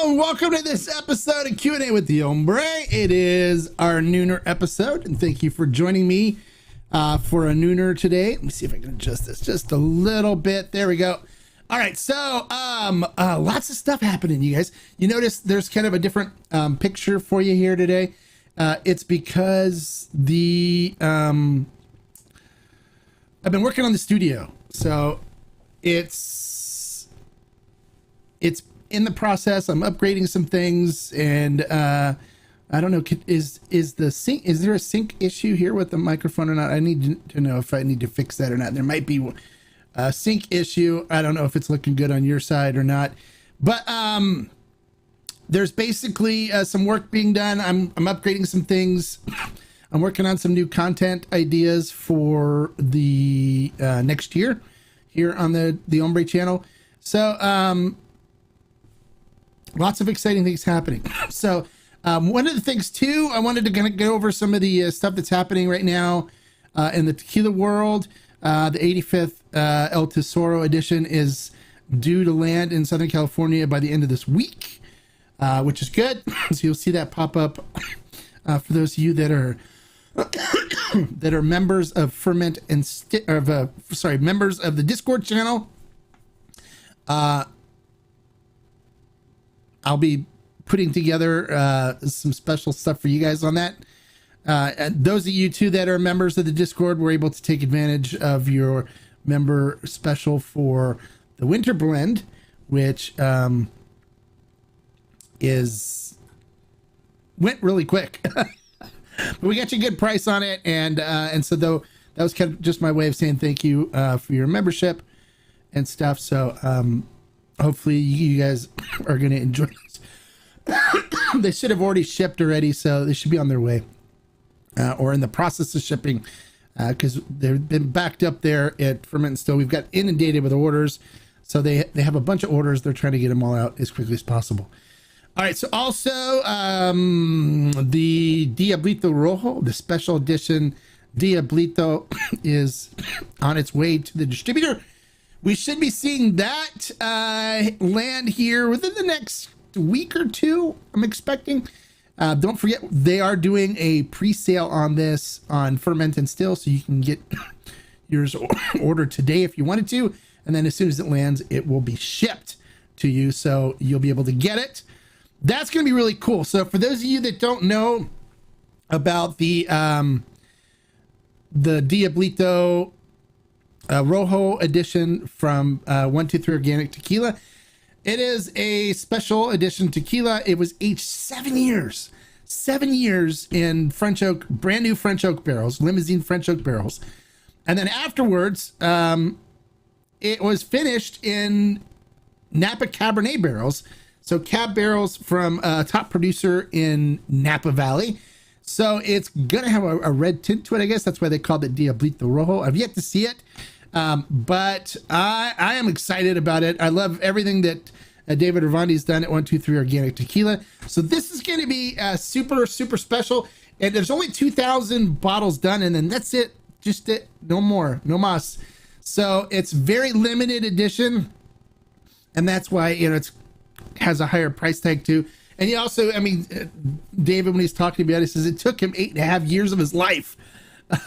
Hello, and welcome to this episode of Q&A with the Hombre. It is our nooner episode, and thank you for joining me for a nooner today. Let me see if I can adjust this just a little bit. There we go. All right, so lots of stuff happening, you guys. You notice there's kind of a different picture for you here today. It's because I've been working on the studio, so it's in the process. I'm upgrading some things, and I don't know, is there a sync issue here with the microphone or not? I need to know if I need to fix that or not. There might be a sync issue. I don't know if it's looking good on your side or not, but there's basically some work being done. I'm upgrading some things. I'm working on some new content ideas for the next year here on the Hombre channel. So lots of exciting things happening. So one of the things too, I wanted to kind of go over some of the stuff that's happening right now in the tequila world. The 85th El Tesoro edition is due to land in Southern California by the end of this week, which is good. So you'll see that pop up for those of you that are members of Ferment and members of the Discord channel. I'll be putting together some special stuff for you guys on that. And those of you too that are members of the Discord were able to take advantage of your member special for the winter blend, which went really quick. But we got you a good price on it, and so though that was kind of just my way of saying thank you for your membership and stuff. So hopefully you guys are going to enjoy this. They should have already shipped already, so they should be on their way or in the process of shipping, because they've been backed up there at Ferment and Still. We've got inundated with orders, so they have a bunch of orders. They're trying to get them all out as quickly as possible. All right, so also the Diablito Rojo, the special edition Diablito, is on its way to the distributor. We should be seeing that land here within the next week or two, I'm expecting. Don't forget, they are doing a pre-sale on this on Ferment and Still, so you can get yours ordered today if you wanted to, and then as soon as it lands, it will be shipped to you, so you'll be able to get it. That's going to be really cool. So for those of you that don't know about the Diablito Rojo edition from 123 Organic Tequila, it is a special edition tequila. It was aged 7 years in French oak, brand new French oak barrels, limousine French oak barrels. And then afterwards, it was finished in Napa Cabernet barrels. So cab barrels from a top producer in Napa Valley. So it's going to have a red tint to it, I guess. That's why they called it Diablito Rojo. I've yet to see it, but I am excited about it. I love everything that David Ravandi's done at 123 Organic Tequila. So this is going to be super, super special. And there's only 2,000 bottles done, and then that's it. Just it. No more. No mas. So it's very limited edition. And that's why, it's has a higher price tag too. And he also, David, when he's talking about it, he says it took him 8.5 years of his life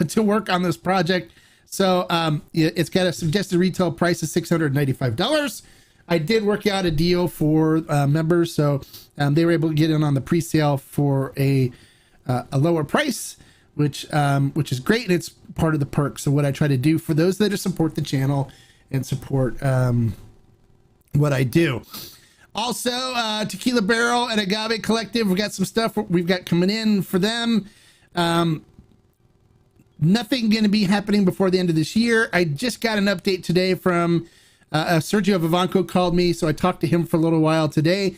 to work on this project. So it's got a suggested retail price of $695. I did work out a deal for members, so they were able to get in on the pre-sale for a lower price, which is great, and it's part of the perk. So what I try to do for those that support the channel and support what I do. Also, Tequila Barrel and Agave Collective, we've got some stuff we've got coming in for them. Nothing going to be happening before the end of this year. I just got an update today from Sergio Vivanco called me, so I talked to him for a little while today.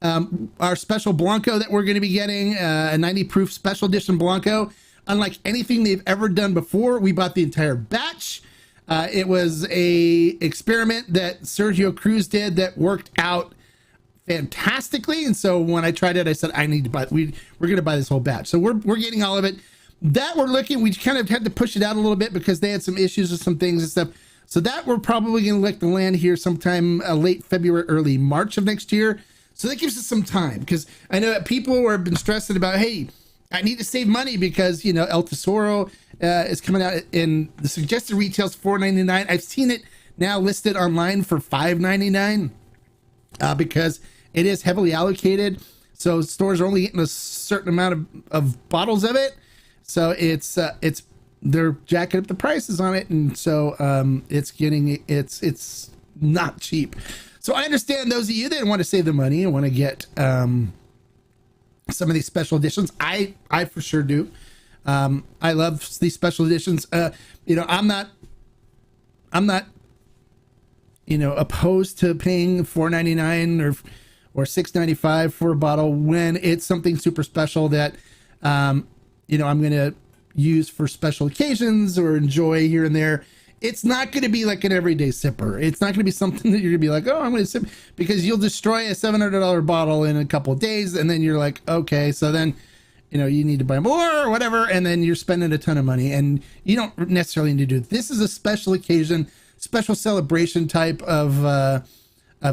Our special Blanco that we're going to be getting, a 90 proof special edition Blanco, unlike anything they've ever done before. We bought the entire batch. It was a experiment that Sergio Cruz did that worked out fantastically, and so when I tried it, I said I need to buy. We're going to buy this whole batch, so we're getting all of it. That we're looking. We kind of had to push it out a little bit because they had some issues with some things and stuff. So that we're probably going to look to land here sometime late February, early March of next year. So that gives us some time, because I know that people have been stressing about, hey, I need to save money because, you know, El Tesoro is coming out, and the suggested retail is $4.99. I've seen it now listed online for $5.99 because it is heavily allocated. So stores are only getting a certain amount of bottles of it. So they're jacking up the prices on it, and so it's not cheap. So I understand those of you that want to save the money and want to get some of these special editions. I for sure do. I love these special editions. You know, I'm not opposed to paying $4.99 or $6.95 for a bottle when it's something super special that I'm going to use for special occasions or enjoy here and there. It's not going to be like an everyday sipper. It's not going to be something that you're going to be like, oh, I'm going to sip, because you'll destroy a $700 bottle in a couple of days. And then you're like, okay, so then, you need to buy more or whatever. And then you're spending a ton of money, and you don't necessarily need to do it. This is a special occasion, special celebration type of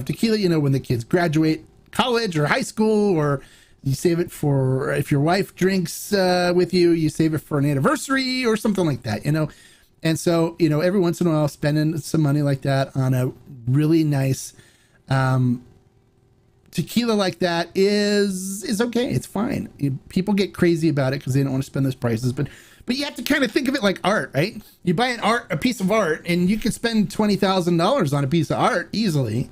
tequila, when the kids graduate college or high school, or you save it for if your wife drinks with you, you save it for an anniversary or something like that, And so, every once in a while, spending some money like that on a really nice tequila like that is okay. It's fine. People get crazy about it because they don't want to spend those prices, but you have to kind of think of it like art, right? You buy a piece of art, and you could spend $20,000 on a piece of art easily,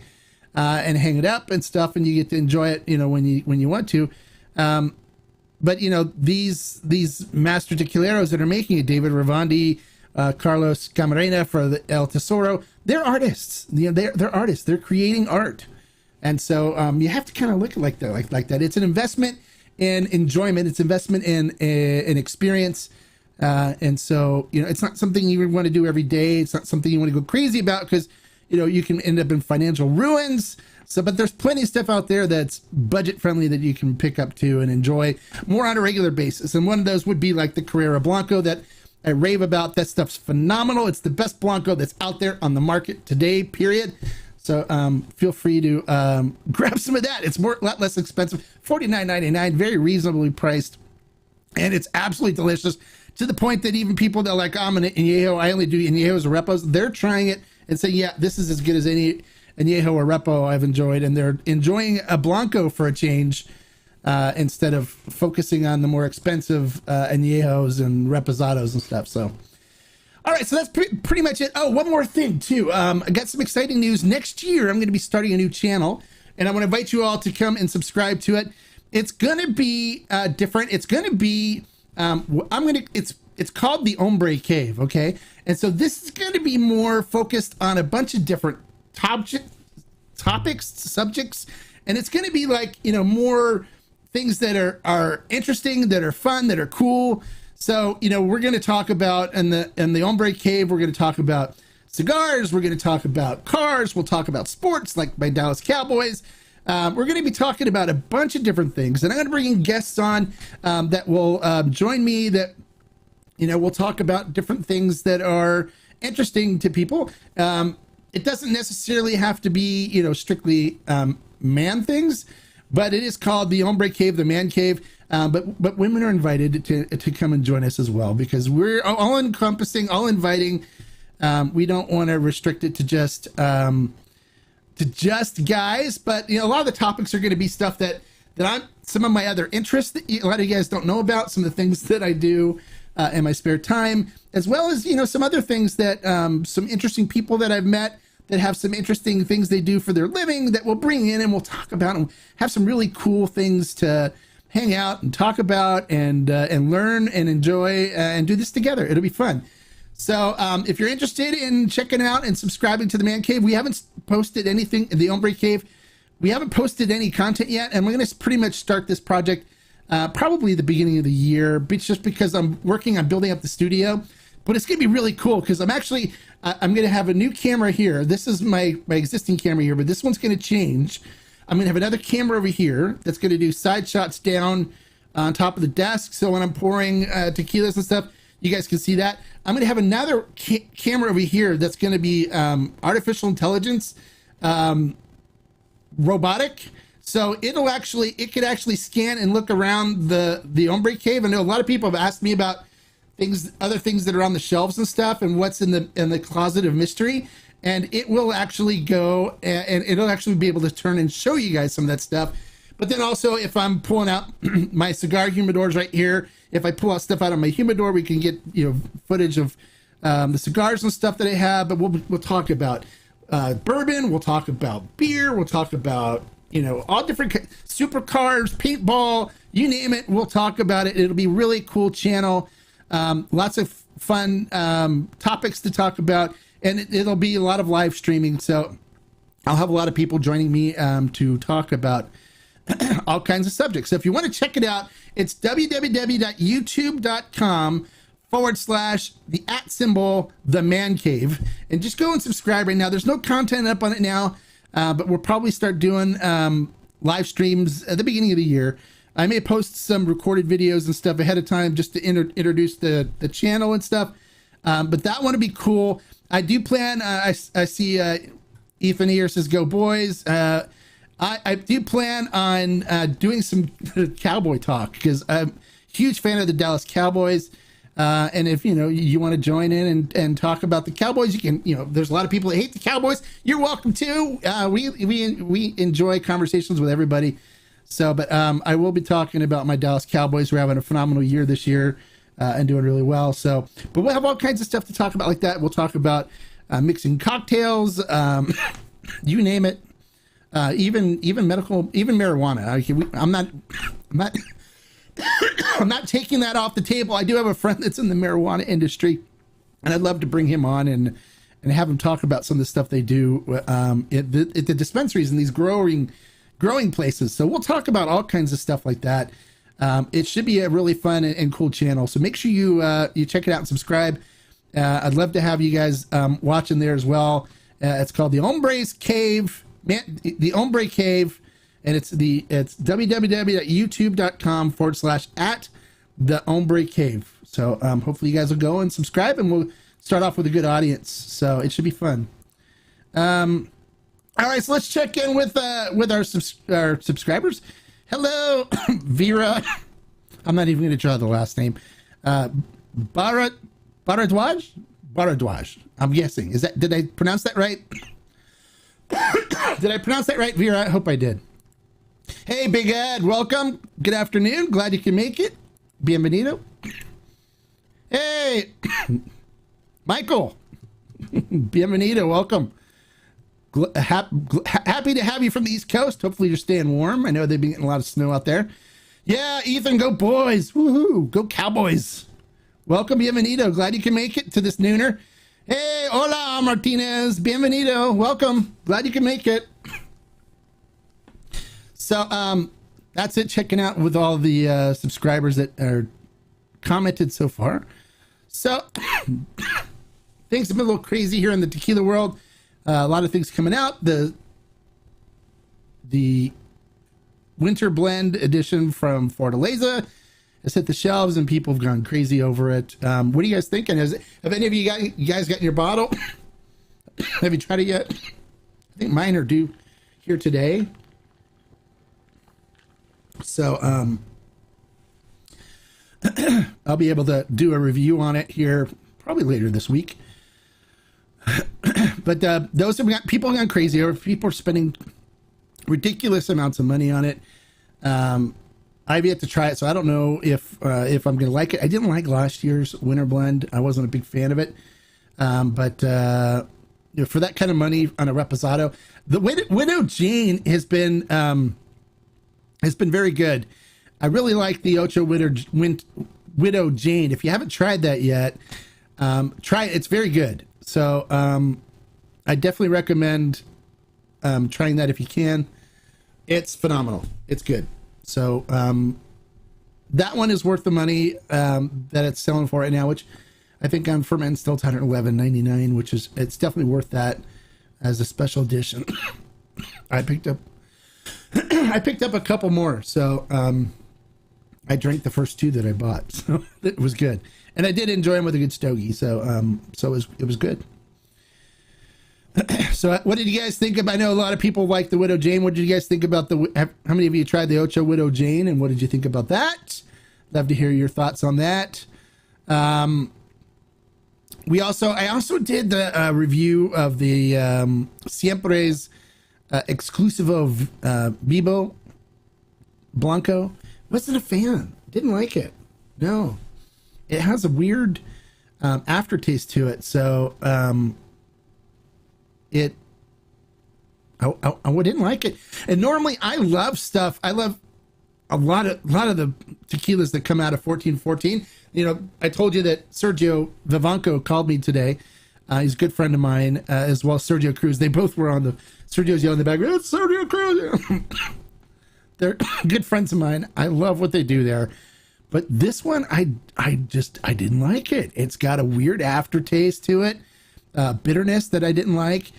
and hang it up and stuff, and you get to enjoy it, when you want to. But these master tequileros that are making it, David Ravandi, Carlos Camarena for the El Tesoro, they're artists. They're artists. They're creating art, and so you have to kind of look at like that. It's an investment in enjoyment. It's investment in an experience, and so it's not something you want to do every day. It's not something you want to go crazy about, because you can end up in financial ruins. So, but there's plenty of stuff out there that's budget friendly that you can pick up to and enjoy more on a regular basis. And one of those would be like the Carrera Blanco that I rave about. That stuff's phenomenal. It's the best Blanco that's out there on the market today, period. So feel free to grab some of that. It's a lot less expensive, $49.99, very reasonably priced. And it's absolutely delicious, to the point that even people that are like, I'm an añejo, I only do añejos or repos, they're trying it and say, yeah, this is as good as any añejo or repo I've enjoyed. And they're enjoying a Blanco for a change, instead of focusing on the more expensive añejos and reposados and stuff. So, all right, so that's pretty much it. Oh, one more thing too. I got some exciting news. Next year, I'm going to be starting a new channel, and I want to invite you all to come and subscribe to it. It's going to be different. It's going to be it's called the Hombre Cave, okay? And so this is going to be more focused on a bunch of different topics, subjects, and it's going to be like, more things that are interesting, that are fun, that are cool. So, we're going to talk about in the Hombre Cave, we're going to talk about cigars, we're going to talk about cars, we'll talk about sports like my Dallas Cowboys. We're going to be talking about a bunch of different things, and I'm going to bring in guests on that will join me, that we'll talk about different things that are interesting to people. It doesn't necessarily have to be, strictly man things, but it is called the Hombre Cave, the Man Cave. But women are invited to come and join us as well, because we're all encompassing, all inviting. We don't want to restrict it to just guys, but a lot of the topics are going to be stuff that I'm, some of my other interests that a lot of you guys don't know about, some of the things that I do in my spare time, as well as some other things that some interesting people that I've met that have some interesting things they do for their living that we'll bring in and we'll talk about, and have some really cool things to hang out and talk about and learn and enjoy and do this together. It'll be fun. So if you're interested in checking out and subscribing to the Man Cave, we haven't posted anything in the Hombre Cave. We haven't posted any content yet, and we're going to pretty much start this project probably the beginning of the year, just because I'm working on building up the studio. But it's going to be really cool, because I'm going to have a new camera here. This is my existing camera here, but this one's going to change. I'm going to have another camera over here that's going to do side shots down on top of the desk. So when I'm pouring tequilas and stuff, you guys can see that. I'm going to have another camera over here that's going to be artificial intelligence, robotic. So it could actually scan and look around the Hombre Cave. I know a lot of people have asked me about other things that are on the shelves and stuff, and what's in the closet of mystery. And it will actually go and it'll actually be able to turn and show you guys some of that stuff. But then also, if I'm pulling out my cigar humidors right here, if I pull out stuff out of my humidor, we can get footage of the cigars and stuff that I have. But we'll talk about bourbon, we'll talk about beer, we'll talk about all different supercars, paintball, you name it. We'll talk about it. It'll be a really cool channel. Lots of fun topics to talk about, and it'll be a lot of live streaming. So I'll have a lot of people joining me to talk about all kinds of subjects. So if you want to check it out, it's www.youtube.com/the @the cave, and just go and subscribe right now. There's no content up on it now, but we'll probably start doing live streams at the beginning of the year. I may post some recorded videos and stuff ahead of time just to introduce the channel and stuff. But that one would be cool. I do plan, I see Ethan here says, go boys. I do plan on doing some cowboy talk, because I'm a huge fan of the Dallas Cowboys. And if you want to join in and talk about the Cowboys, you can. There's a lot of people that hate the Cowboys. You're welcome to. We enjoy conversations with everybody. So, but I will be talking about my Dallas Cowboys. We're having a phenomenal year this year and doing really well. So, but we'll have all kinds of stuff to talk about like that. We'll talk about mixing cocktails, you name it. Even medical, even marijuana. I'm not taking that off the table. I do have a friend that's in the marijuana industry, and I'd love to bring him on and have him talk about some of the stuff they do at the dispensaries and these growing places. So we'll talk about all kinds of stuff like that. It should be a really fun and cool channel. So make sure you check it out and subscribe. I'd love to have you guys watching there as well. It's called the Hombre's Cave. The Hombre Cave, and it's www.youtube.com/@the Hombre Cave. So hopefully you guys will go and subscribe, and we'll start off with a good audience. So it should be fun. All right, so let's check in with our subscribers. Hello, Vera. I'm not even going to try the last name. Bharadwaj. I'm guessing. Did I pronounce that right? Did I pronounce that right, Vera? I hope I did. Hey, Big Ed, welcome. Good afternoon. Glad you can make it. Bienvenido. Hey, Michael. Bienvenido. Welcome. Happy to have you from the East Coast. Hopefully you're staying warm. I know they've been getting a lot of snow out there. Yeah, Ethan, go boys. Woohoo. Go Cowboys. Welcome, bienvenido. Glad you can make it to this nooner. Hey, hola, Martinez. Bienvenido. Welcome. Glad you can make it. So, that's it. Checking out with all the subscribers that are commented so far. So, things have been a little crazy here in the tequila world. A lot of things coming out. The winter blend edition from Fortaleza has hit the shelves, and people have gone crazy over it. What are you guys thinking? Have any of you guys gotten your bottle? Have you tried it yet? I think mine are due here today. So I'll be able to do a review on it here probably later this week. But those have got people gone crazy over. People are spending ridiculous amounts of money on it. I've yet to try it, so I don't know if I'm going to like it. I didn't like last year's winter blend. I wasn't a big fan of it. But for that kind of money on a Reposado, the Widow Jane has been very good. I really like the Ocho Widow Jane. If you haven't tried that yet, try it. It's very good. So I definitely recommend trying that if you can. It's phenomenal. It's good. So that one is worth the money that it's selling for right now, which I think on Ferment still it's $111.99, which is, it's definitely worth that as a special edition. I picked up a couple more, so I drank the first two that I bought, so it was good, and I did enjoy them with a good stogie. So it was good. So what did you guys think about? I know a lot of people like the Widow Jane. What did you guys think about how many of you tried the Ocho Widow Jane, and what did you think about that? Love to hear your thoughts on that. I also did the review of the Siempre's Exclusivo Vivo Blanco. Wasn't a fan. Didn't like it. No. It has a weird aftertaste to it. So I didn't like it. And normally I love stuff. I love a lot of the tequilas that come out of 1414. You know, I told you that Sergio Vivanco called me today. He's a good friend of mine, as well as Sergio Cruz. They both were on the, Sergio's yelling in the background, it's Sergio Cruz. They're good friends of mine. I love what they do there. But this one, I didn't like it. It's got a weird aftertaste to it, bitterness that I didn't like.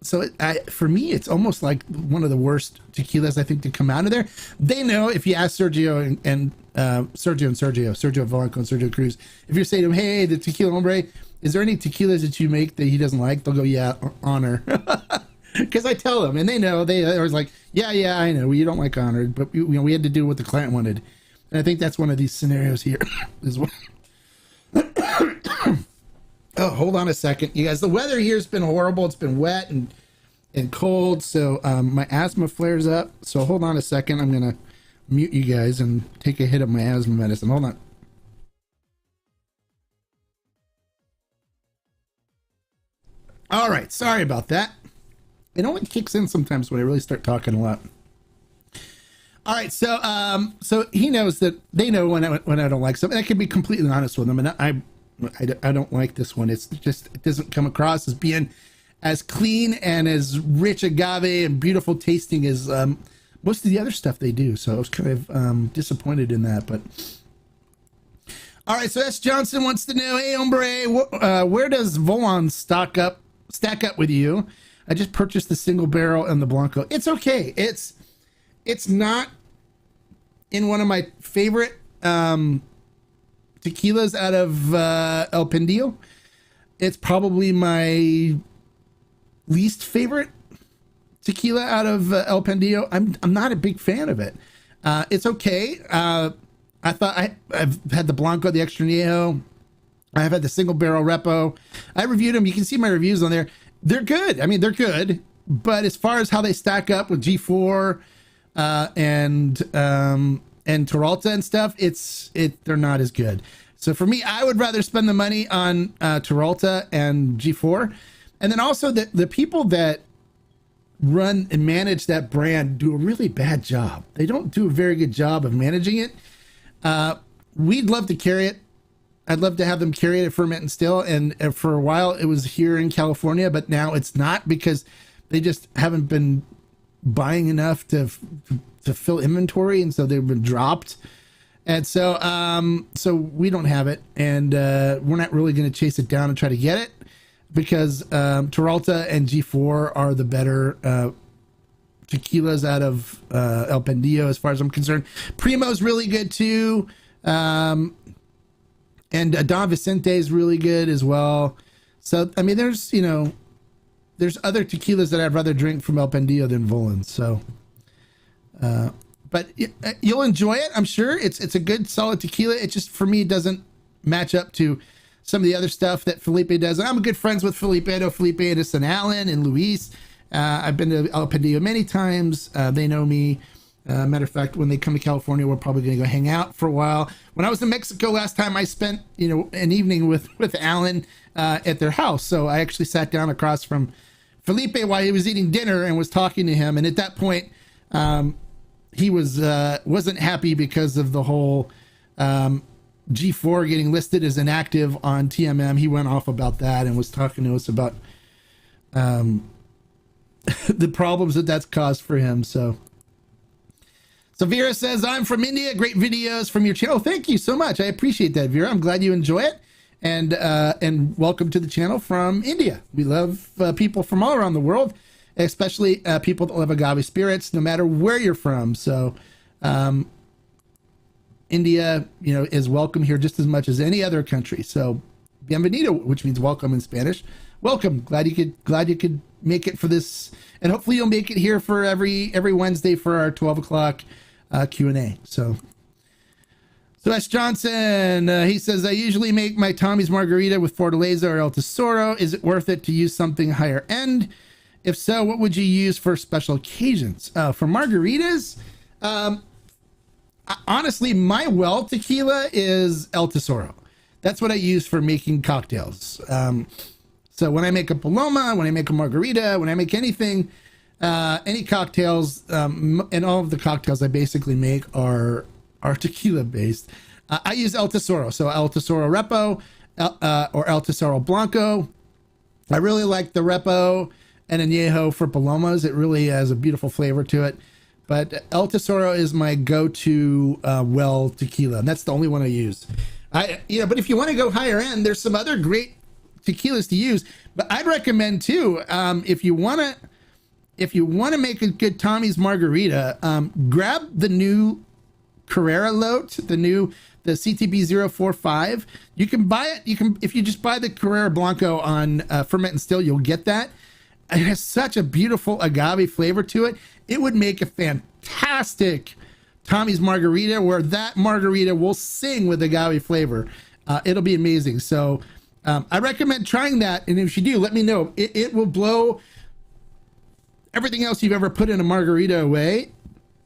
So for me, it's almost like one of the worst tequilas, I think, to come out of there. They know, if you ask Sergio and Sergio Vivanco and Sergio Cruz, if you're saying to him, hey, the Tequila Hombre, is there any tequilas that you make that he doesn't like? They'll go, yeah, Honor. Because I tell them, and they know, they're always like, yeah, I know, you don't like Honor, but we had to do what the client wanted. And I think that's one of these scenarios here as well. Oh, hold on a second, you guys. The weather here has been horrible. It's been wet and cold, so my asthma flares up. So hold on a second. I'm gonna mute you guys and take a hit of my asthma medicine. Hold on. All right, sorry about that. It only kicks in sometimes when I really start talking a lot. All right, so he knows that they know when I don't like something. I can be completely honest with them, and I don't like this one. It's just, it doesn't come across as being as clean and as rich agave and beautiful tasting as most of the other stuff they do. So I was kind of disappointed in that. But all right, so S. Johnson wants to know, hey, hombre, where does Volon stack up with you? I just purchased the single barrel and the Blanco. It's okay. It's not in one of my favorite tequilas out of El Pendillo. It's probably my least favorite tequila out of El Pendillo. I'm not a big fan of it. It's okay. I thought I've had the Blanco, the Extra Añejo. I've had the single barrel Repo. I reviewed them. You can see my reviews on there. They're good. I mean, they're good. But as far as how they stack up with G4 and Terralta and stuff, they're not as good. So for me, I would rather spend the money on Terralta and G4. And then also the people that run and manage that brand do a really bad job. They don't do a very good job of managing it. We'd love to carry it. I'd love to have them carry it at Ferment and Still. And for a while it was here in California, but now it's not because they just haven't been buying enough to fill inventory. And so they've been dropped. And so, so we don't have it, and we're not really going to chase it down and try to get it because Terralta and G4 are the better tequilas out of El Pendillo, as far as I'm concerned. Primo's really good too, and Don Vicente is really good as well. So I mean, there's other tequilas that I'd rather drink from El Pendillo than Volans. So. But you'll enjoy it, I'm sure. It's a good, solid tequila. It just, for me, doesn't match up to some of the other stuff that Felipe does. I'm good friends with Felipe. I know Felipe, Edison, Allen, and Luis. I've been to El Pendillo many times. They know me. Matter of fact, when they come to California, we're probably going to go hang out for a while. When I was in Mexico last time, I spent an evening with Allen at their house. So I actually sat down across from Felipe while he was eating dinner and was talking to him. And at that point, he wasn't happy because of the whole G4 getting listed as inactive on TMM. He went off about that and was talking to us about the problems that's caused for him. So Vera says, I'm from India. Great videos from your channel. Thank you so much. I appreciate that, Vera. I'm glad you enjoy it. And welcome to the channel from India. We love people from all around the world, especially people that love agave spirits, no matter where you're from. So India, is welcome here just as much as any other country. So bienvenido, which means welcome in Spanish. welcome. Glad you could make it for this, and hopefully you'll make it here for every Wednesday for our 12 o'clock Q&A. So S. Johnson, he says, I usually make my Tommy's Margarita with Fortaleza or El Tesoro. Is it worth it to use something higher end? If so, what would you use for special occasions? For margaritas, honestly, my well tequila is El Tesoro. That's what I use for making cocktails. So when I make a Paloma, when I make a margarita, when I make anything, any cocktails, and all of the cocktails I basically make are tequila based. I use El Tesoro, so El Tesoro Repo or El Tesoro Blanco. I really like the Repo and Añejo for Palomas. It really has a beautiful flavor to it. But El Tesoro is my go-to well tequila, and that's the only one I use. But if you want to go higher end, there's some other great tequilas to use. But I'd recommend too, if you want to make a good Tommy's Margarita, grab the new Carrera Lote, the CTB 045. You can buy it. If you just buy the Carrera Blanco on Ferment and Still, you'll get that. It has such a beautiful agave flavor to it. It would make a fantastic Tommy's Margarita, where that margarita will sing with agave flavor. It'll be amazing. So I recommend trying that. And if you do, let me know. It will blow everything else you've ever put in a margarita away.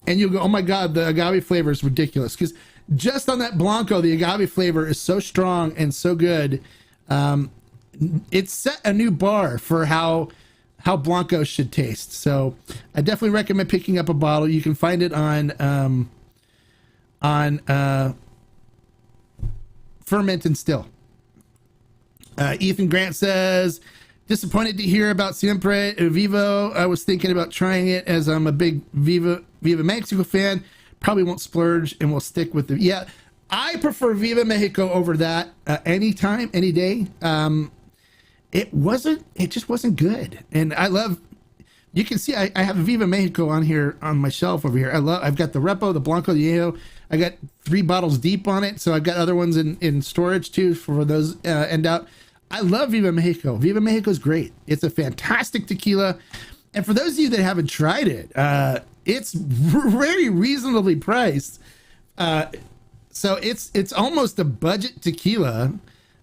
And you'll go, oh my God, the agave flavor is ridiculous. Because just on that Blanco, the agave flavor is so strong and so good. It set a new bar for how Blancos should taste. So I definitely recommend picking up a bottle. You can find it on Ferment and Still. Ethan Grant says, disappointed to hear about Siempre Vivo. I was thinking about trying it, as I'm a big Viva Mexico fan. Probably won't splurge and will stick with the, I prefer Viva Mexico over that anytime, any day. It just wasn't good. And you can see I have a Viva Mexico on here on my shelf over here. I've got the Repo, the Blanco, the Añejo. I got 3 bottles deep on it. So I've got other ones in storage too for those end out. I love Viva Mexico. Viva Mexico is great. It's a fantastic tequila. And for those of you that haven't tried it, it's very reasonably priced. So it's almost a budget tequila.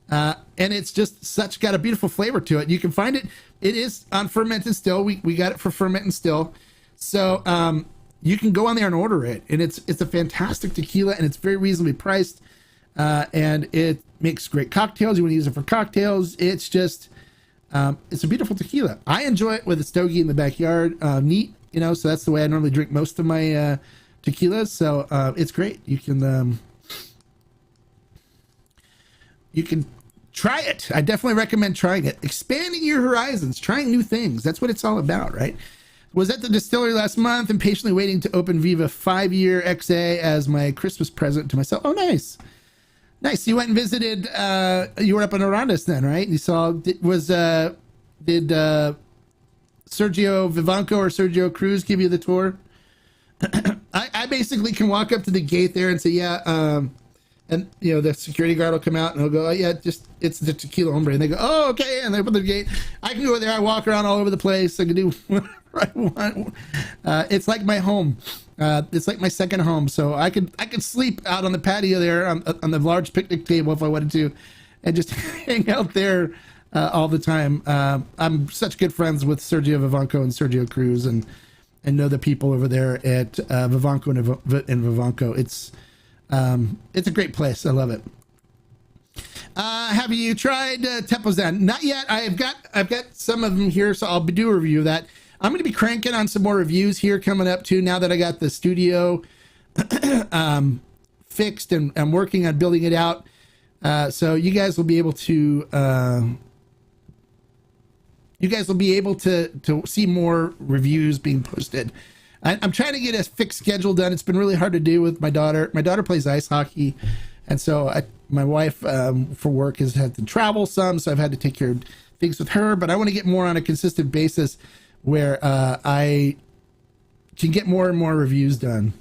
And it's just got a beautiful flavor to it. You can find it. It is on Ferment and Still. We got it for Ferment and Still. So you can go on there and order it. And it's a fantastic tequila, and it's very reasonably priced. And it makes great cocktails. You want to use it for cocktails. It's just, it's a beautiful tequila. I enjoy it with a stogie in the backyard. Neat, so that's the way I normally drink most of my tequilas. So it's great. You can try it. I definitely recommend trying it. Expanding your horizons, trying new things. That's what it's all about, right? Was at the distillery last month and patiently waiting to open Viva 5-year XA as my Christmas present to myself. Oh, nice. Nice. You went and visited, you were up in Arandas then, right? You saw, did Sergio Vivanco or Sergio Cruz give you the tour? I basically can walk up to the gate there and say, and the security guard will come out and he'll go, oh yeah, it's the Tequila Hombre. And they go, oh, okay. And they open the gate. I can go there. I walk around all over the place. I can do whatever I want. It's like my home. It's like my second home. So I could sleep out on the patio there on the large picnic table if I wanted to, and just hang out there all the time. I'm such good friends with Sergio Vivanco and Sergio Cruz, and know the people over there at Vivanco and Vivanco. It's a great place. I love it. Have you tried Tepozan? Not yet. I've got some of them here, so I'll do a review of that. I'm going to be cranking on some more reviews here coming up too. Now that I got the studio fixed and I'm working on building it out, so you guys will be able to see more reviews being posted. I'm trying to get a fixed schedule done. It's been really hard to do with my daughter. My daughter plays ice hockey, and so my wife for work has had to travel some, so I've had to take care of things with her. But I want to get more on a consistent basis where I can get more and more reviews done.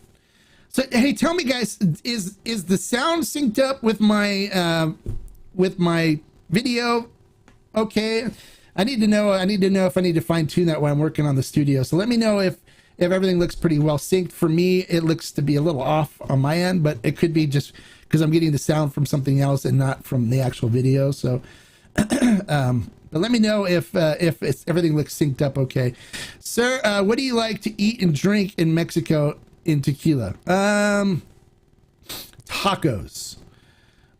So hey, tell me guys, is the sound synced up with my video? Okay. I need to know if I need to fine tune that while I'm working on the studio. So let me know if everything looks pretty well synced. For me, it looks to be a little off on my end, but it could be just because I'm getting the sound from something else and not from the actual video. So, but let me know if everything looks synced up okay. Sir, what do you like to eat and drink in Mexico in tequila? Tacos.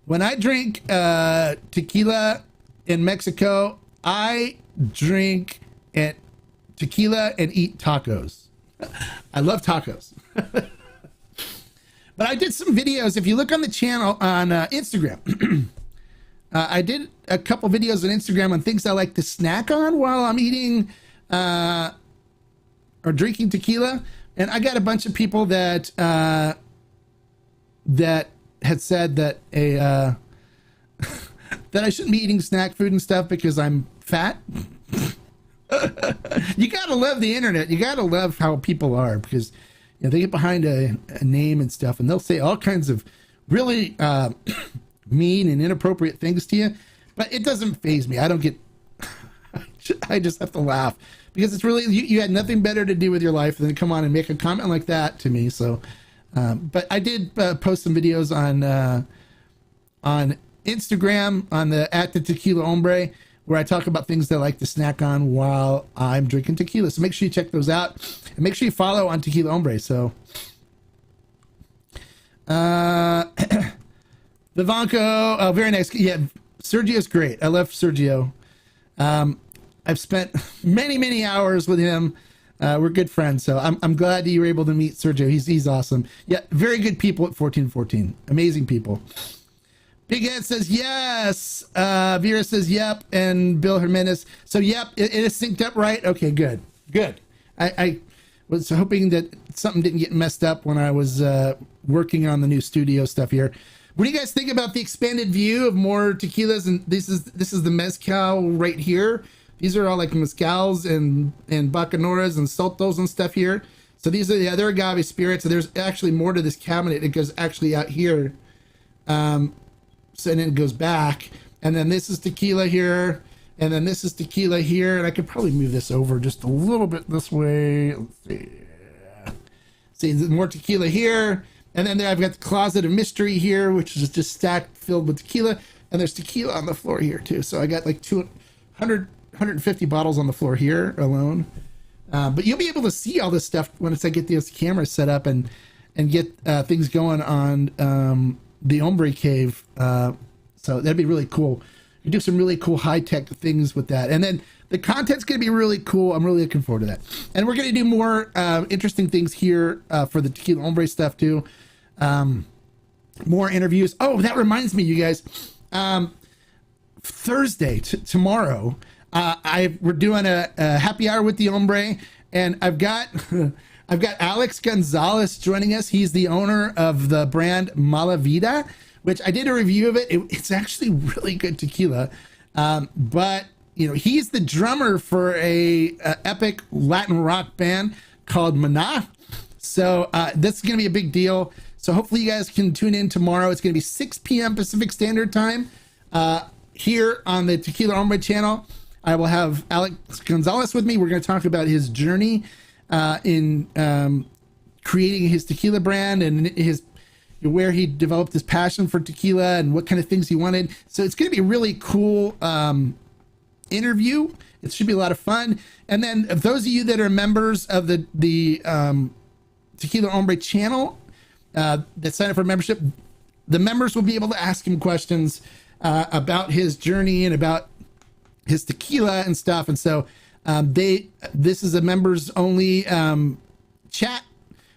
When I drink tequila in Mexico, I drink tequila and eat tacos. I love tacos. But I did some videos. If you look on the channel on Instagram, I did a couple videos on Instagram on things I like to snack on while I'm eating or drinking tequila. And I got a bunch of people that had said that that I shouldn't be eating snack food and stuff because I'm fat. You gotta love the internet. You gotta love how people are, because they get behind a name and stuff, and they'll say all kinds of really mean and inappropriate things to you. But it doesn't faze me. I don't get. I just have to laugh because it's really you had nothing better to do with your life than come on and make a comment like that to me. So, but I did post some videos on Instagram on the @the Hombre, where I talk about things that I like to snack on while I'm drinking tequila. So make sure you check those out, and make sure you follow on Tequila Hombre. So, Vivanco, oh, very nice. Yeah, Sergio's great. I love Sergio. I've spent many hours with him. We're good friends, so I'm glad you were able to meet Sergio. He's awesome. Yeah, very good people at 1414. Amazing people. Big Ed says yes. Vera says yep, and Bill Jimenez. So yep, it is synced up right. Okay, good. I was hoping that something didn't get messed up when I was working on the new studio stuff here. What do you guys think about the expanded view of more tequilas? And this is the mezcal right here. These are all like mezcals and bacanoras and saltos and stuff here. So these are the other agave spirits. So there's actually more to this cabinet. It goes actually out here. So and then it goes back, and then this is tequila here, and then this is tequila here, and I could probably move this over just a little bit this way. Let's see. See, there's more tequila here, and then there I've got the closet of mystery here, which is just stacked filled with tequila, and there's tequila on the floor here too. So I got like 150 bottles on the floor here alone. But you'll be able to see all this stuff once I get this camera set up and get things going on the Hombre Cave. So that'd be really cool. You do some really cool high-tech things with that. And then the content's going to be really cool. I'm really looking forward to that. And we're going to do more interesting things here for the Tequila Hombre stuff too. More interviews. Oh, that reminds me, you guys. Thursday, tomorrow, we're doing a happy hour with the Hombre, and I've got Alex Gonzalez joining us. He's the owner of the brand Mala Vida, which I did a review of it. It's actually really good tequila. But he's the drummer for a epic Latin rock band called Maná. So this is going to be a big deal. So hopefully you guys can tune in tomorrow. It's going to be 6 p.m. Pacific Standard Time here on the Tequila Hombre channel. I will have Alex Gonzalez with me. We're going to talk about his journey in creating his tequila brand and where he developed his passion for tequila and what kind of things he wanted. So it's going to be a really cool interview. It should be a lot of fun. And then if those of you that are members of the Tequila Hombre channel that sign up for membership, the members will be able to ask him questions about his journey and about his tequila and stuff. And so this is a members only chat,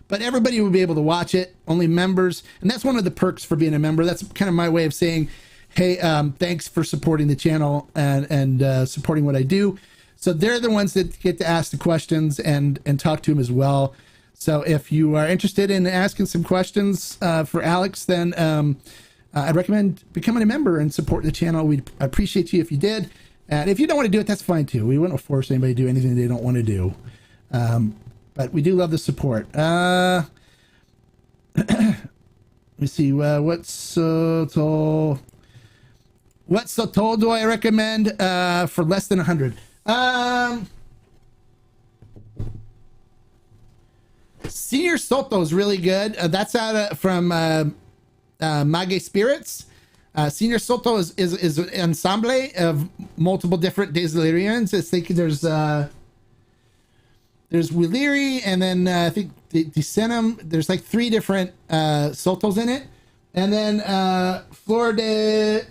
but everybody will be able to watch it, only members. And that's one of the perks for being a member. That's kind of my way of saying, hey, thanks for supporting the channel and supporting what I do. So they're the ones that get to ask the questions and talk to him as well. So if you are interested in asking some questions for Alex, then I'd recommend becoming a member and support the channel. We'd appreciate you if you did. And if you don't want to do it, that's fine too. We wouldn't force anybody to do anything they don't want to do. But we do love the support. Let me see. What's told? What Sotol do I recommend for less than 100? Senior Soto is really good. That's out from Mage Spirits. Senior Soto is an ensemble of multiple different Desilerians. I think there's Williri, and then I think Decenum. There's like 3 different Sotos in it. And then Flor de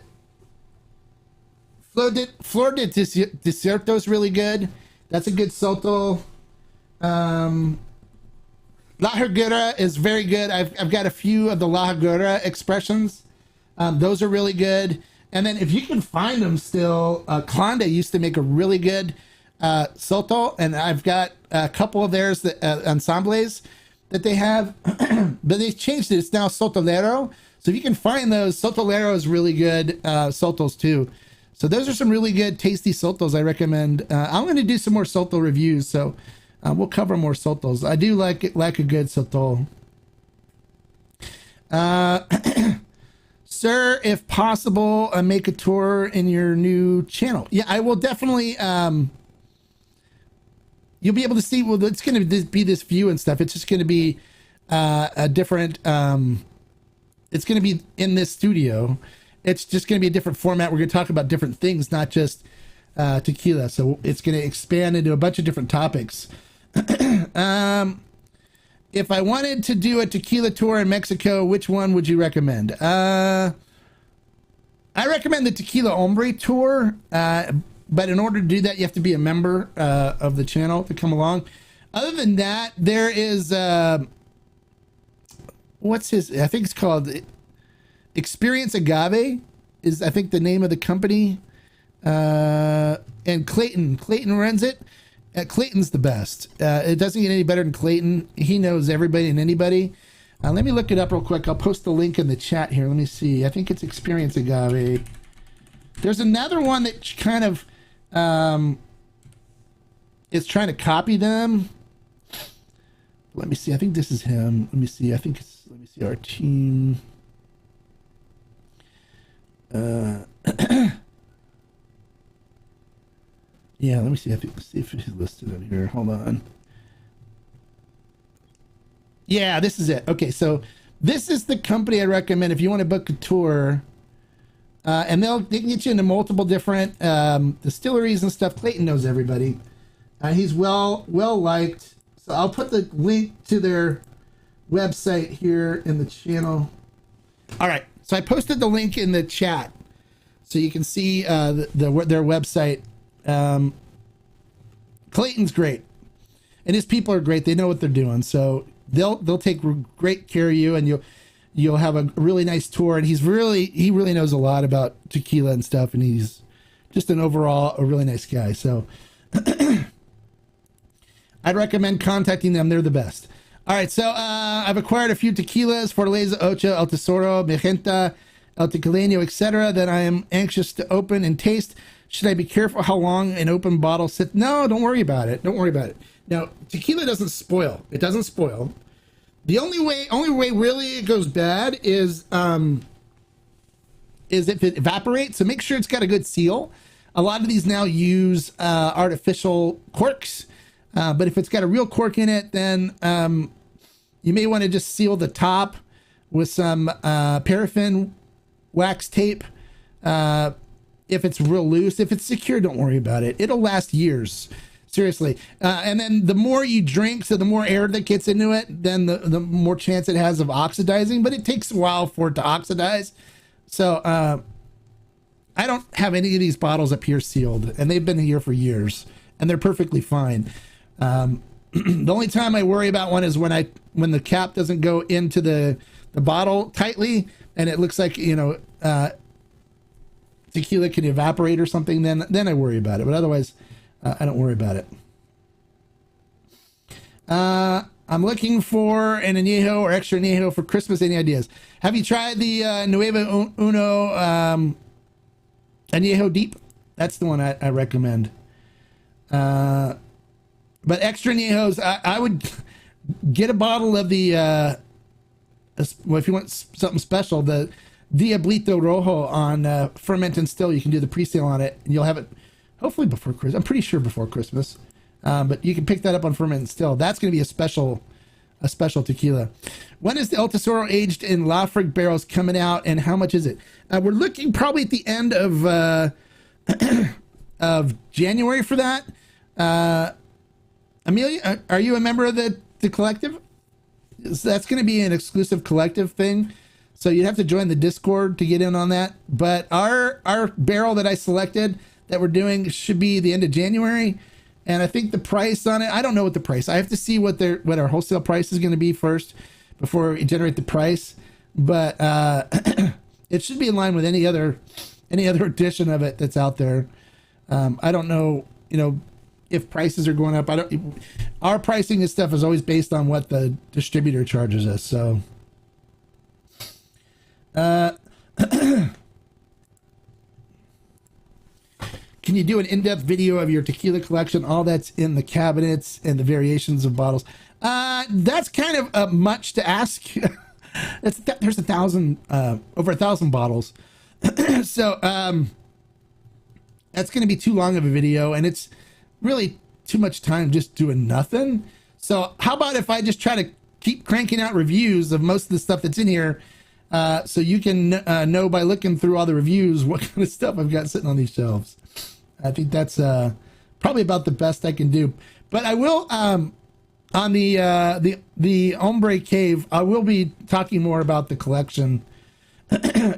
Desierto is really good. That's a good Soto. La Hergura is very good. I've got a few of the La Hergura expressions. Those are really good. And then if you can find them still, Klonda used to make a really good Soto, and I've got a couple of theirs that ensembles that they have, but they changed it. It's now Sotolero. So if you can find those, Sotolero is really good Sotos too. So those are some really good, tasty Sotos I recommend. I'm going to do some more Soto reviews, so we'll cover more Sotos. I do like a good Soto. Sir, if possible, make a tour in your new channel. Yeah, I will definitely. You'll be able to see. Well, it's going to be this view and stuff. It's just going to be a different. It's going to be in this studio. It's just going to be a different format. We're going to talk about different things, not just tequila. So it's going to expand into a bunch of different topics. If I wanted to do a tequila tour in Mexico, which one would you recommend? I recommend the Tequila Hombre tour, but in order to do that, you have to be a member of the channel to come along. Other than that, there is what's his? I think it's called Experience Agave. Is I think the name of the company, and Clayton runs it. Clayton's the best. It doesn't get any better than Clayton. He knows everybody and anybody. Let me look it up real quick. I'll post the link in the chat here. Let me see. I think it's Experience Agave. There's another one that kind of is trying to copy them. Let me see. I think this is him. Let me see. I think it's. Let me see our team. Yeah, let me see. See if it is listed on here. Hold on. Yeah, this is it. Okay, so this is the company I recommend if you want to book a tour. And they can get you into multiple different distilleries and stuff. Clayton knows everybody. He's well liked. So I'll put the link to their website here in the channel. All right, so I posted the link in the chat so you can see their website. Clayton's great, and his people are great. They know what they're doing, so they'll take great care of you, and you'll have a really nice tour. And he really knows a lot about tequila and stuff, and he's just a really nice guy. So I'd recommend contacting them. They're the best. All right, so I've acquired a few tequilas, Fortaleza, Ocho, El Tesoro, Magenta, El Tequileño, etc. that I am anxious to open and taste. Should I be careful how long an open bottle sits? No, don't worry about it. Don't worry about it. Now, tequila doesn't spoil. It doesn't spoil. The only way really it goes bad is if it evaporates. So make sure it's got a good seal. A lot of these now use artificial corks, but if it's got a real cork in it, then you may want to just seal the top with some paraffin wax tape. If it's real loose, if it's secure, don't worry about it. It'll last years, seriously. And then the more you drink, so the more air that gets into it, then the more chance it has of oxidizing. But it takes a while for it to oxidize. So I don't have any of these bottles up here sealed, and they've been here for years, and they're perfectly fine. The only time I worry about one is when the cap doesn't go into the bottle tightly, and it looks like tequila can evaporate or something. Then I worry about it, but otherwise I don't worry about it. I'm looking for an añejo or extra añejo for Christmas. Any ideas? Have you tried the Nuevo Uno añejo deep? That's the one I recommend. But extra añejos, I would get a bottle of the well, if you want something special, the Diablito Rojo on Ferment and Still. You can do the pre-sale on it, and you'll have it hopefully before Christmas. I'm pretty sure before Christmas, but you can pick that up on Ferment and Still. That's going to be a special tequila. When is the El Tesoro aged in Lafroig barrels coming out, and how much is it? We're looking probably at the end of of January for that. Amelia, are you a member of the collective? So that's going to be an exclusive collective thing. So you'd have to join the Discord to get in on that. But our barrel that I selected that we're doing should be the end of January. And I think the price on it, I don't know what the price. I have to see what our wholesale price is going to be first before we generate the price. But it should be in line with any other edition of it that's out there. I don't know, if prices are going up. Our pricing and stuff is always based on what the distributor charges us. So can you do an in-depth video of your tequila collection, all that's in the cabinets and the variations of bottles? That's kind of much to ask. There's over 1,000 bottles. So that's going to be too long of a video, and it's really too much time just doing nothing. So how about if I just try to keep cranking out reviews of most of the stuff that's in here, so you can know by looking through all the reviews what kind of stuff I've got sitting on these shelves. I think that's probably about the best I can do. But I will on the Hombre Cave, I will be talking more about the collection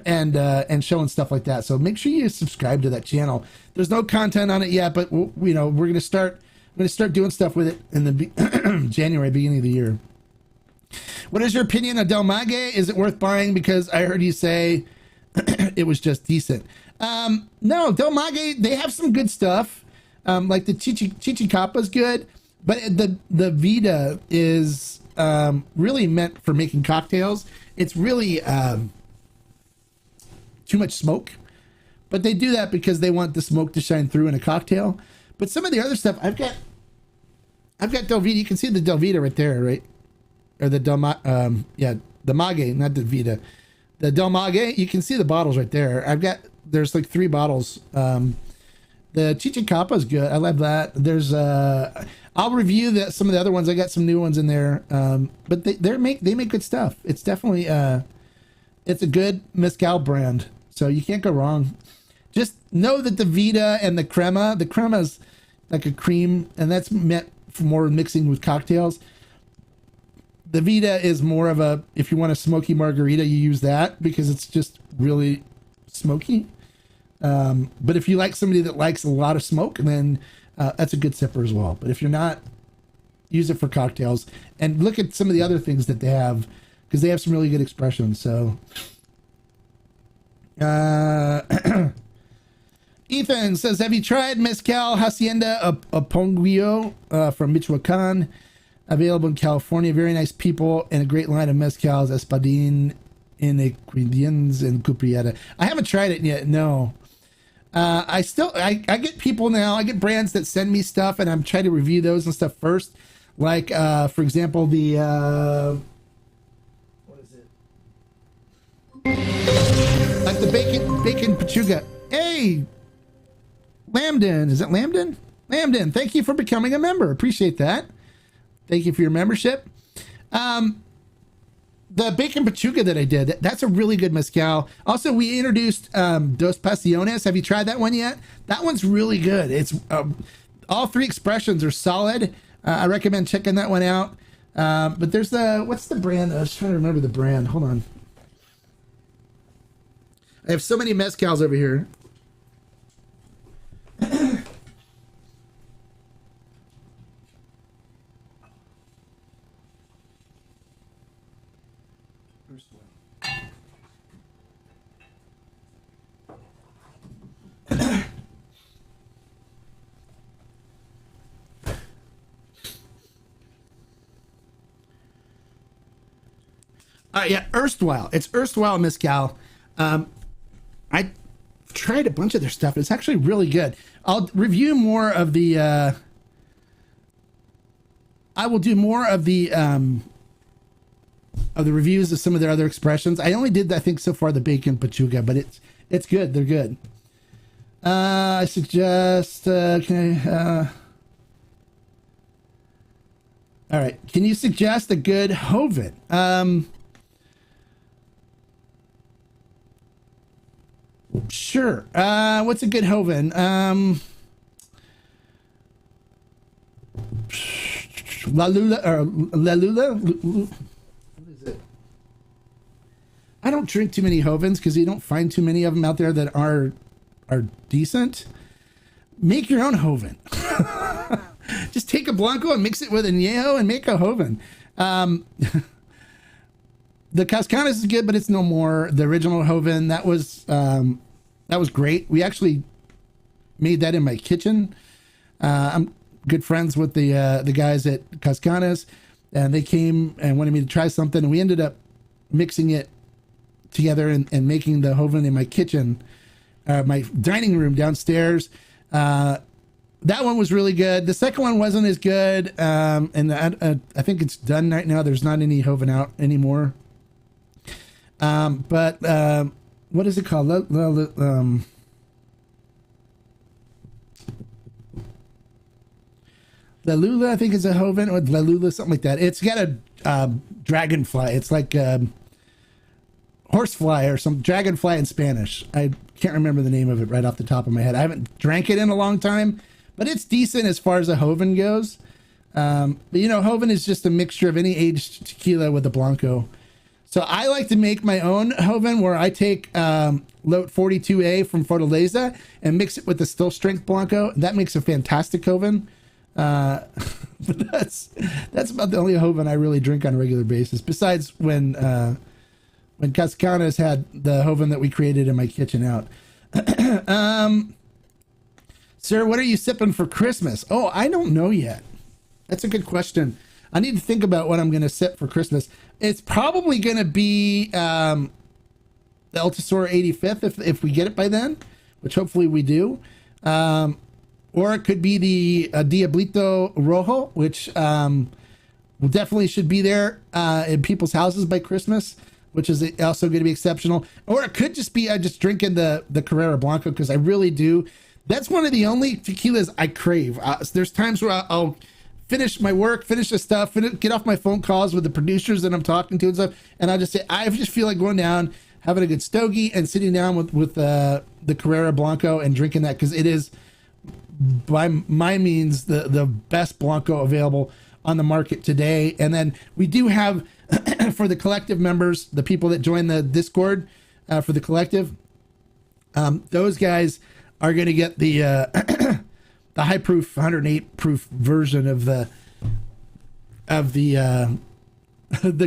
and showing stuff like that. So make sure you subscribe to that channel. There's no content on it yet, but we're going to start doing stuff with it in the January, beginning of the year. What is your opinion of Del Mague? Is it worth buying? Because I heard you say it was just decent. No, Del Mague, they have some good stuff. Like the Chichicapa is good, but the Vida is really meant for making cocktails. It's really too much smoke, but they do that because they want the smoke to shine through in a cocktail. But some of the other stuff, I've got Del Vida. You can see the Del Vida right there, right? Or the the Mague, not the Vida. The Del Mague, you can see the bottles right there. There's like 3 bottles. The Chichicapa is good. I love that. There's I'll review some of the other ones. I got some new ones in there. But they make good stuff. It's definitely it's a good mezcal brand, so you can't go wrong. Just know that the Vida and the crema is like a cream, and that's meant for more mixing with cocktails. The Vida is more of a, if you want a smoky margarita, you use that because it's just really smoky. But if you like somebody that likes a lot of smoke, then that's a good sipper as well. But if you're not, use it for cocktails. And look at some of the other things that they have, because they have some really good expressions. So Ethan says, have you tried Mezcal Hacienda Aponguio from Michoacan? Available in California. Very nice people and a great line of mezcals, Espadin, Inequidians, and Cuprieta. I haven't tried it yet, no. I get people now, I get brands that send me stuff, and I'm trying to review those and stuff first. Like, for example, the, what is it? Like the bacon pechuga. Hey, Lambden, is it Lambden? Lambden, thank you for becoming a member. Appreciate that. Thank you for your membership. The bacon pechuga that I did, that's a really good mezcal. Also, we introduced Dos Pasiones. Have you tried that one yet? That one's really good. It's all 3 expressions are solid. I recommend checking that one out. But there's what's the brand? I was trying to remember the brand. Hold on. I have so many mezcals over here. Yeah, Erstwhile. It's Erstwhile Mezcal. I tried a bunch of their stuff. It's actually really good. I'll review more of the... I will do more of the of the reviews of some of their other expressions. I only did, I think, so far the bacon pachuga, but it's good. They're good. I suggest. All right. Can you suggest a good Hovit? Sure. What's a good Hoven? La Lula? What is it? I don't drink too many Hovens because you don't find too many of them out there that are decent. Make your own Hoven. Just take a Blanco and mix it with a Añejo and make a Hoven. The Cascanas is good, but it's no more. The original Hoven, that was great. We actually made that in my kitchen. I'm good friends with the guys at Cascanas, and they came and wanted me to try something, and we ended up mixing it together and making the Hoven in my kitchen, my dining room downstairs. That one was really good. The second one wasn't as good, and I think it's done right now. There's not any Hoven out anymore. But what is it called? La Lula, I think, is a Hoven, or La Lula, something like that. It's got a dragonfly. It's like horsefly or some dragonfly in Spanish. I can't remember the name of it right off the top of my head. I haven't drank it in a long time, but it's decent as far as a Hoven goes. But you know, Hoven is just a mixture of any aged tequila with a Blanco. So I like to make my own Hoven where I take Lot 42A from Fortaleza and mix it with the still strength Blanco. That makes a fantastic Hoven. But that's about the only Hoven I really drink on a regular basis. Besides when Cascanas had the Hoven that we created in my kitchen out. Sir, what are you sipping for Christmas? Oh, I don't know yet. That's a good question. I need to think about what I'm going to sip for Christmas. It's probably going to be the El Tesoro 85th if we get it by then, which hopefully we do. Or it could be the Diablito Rojo, which definitely should be there in people's houses by Christmas, which is also going to be exceptional. Or it could just be just drinking the Carrera Blanco, because I really do. That's one of the only tequilas I crave. There's times where I'll finish my work, finish the stuff, get off my phone calls with the producers that I'm talking to and stuff, and I just say, I just feel like going down, having a good stogie, and sitting down with the Carrera Blanco and drinking that, because it is, by my means, the best Blanco available on the market today. And then we do have, for the collective members, the people that join the Discord for the collective, those guys are going to get the the high proof 108 proof version of the the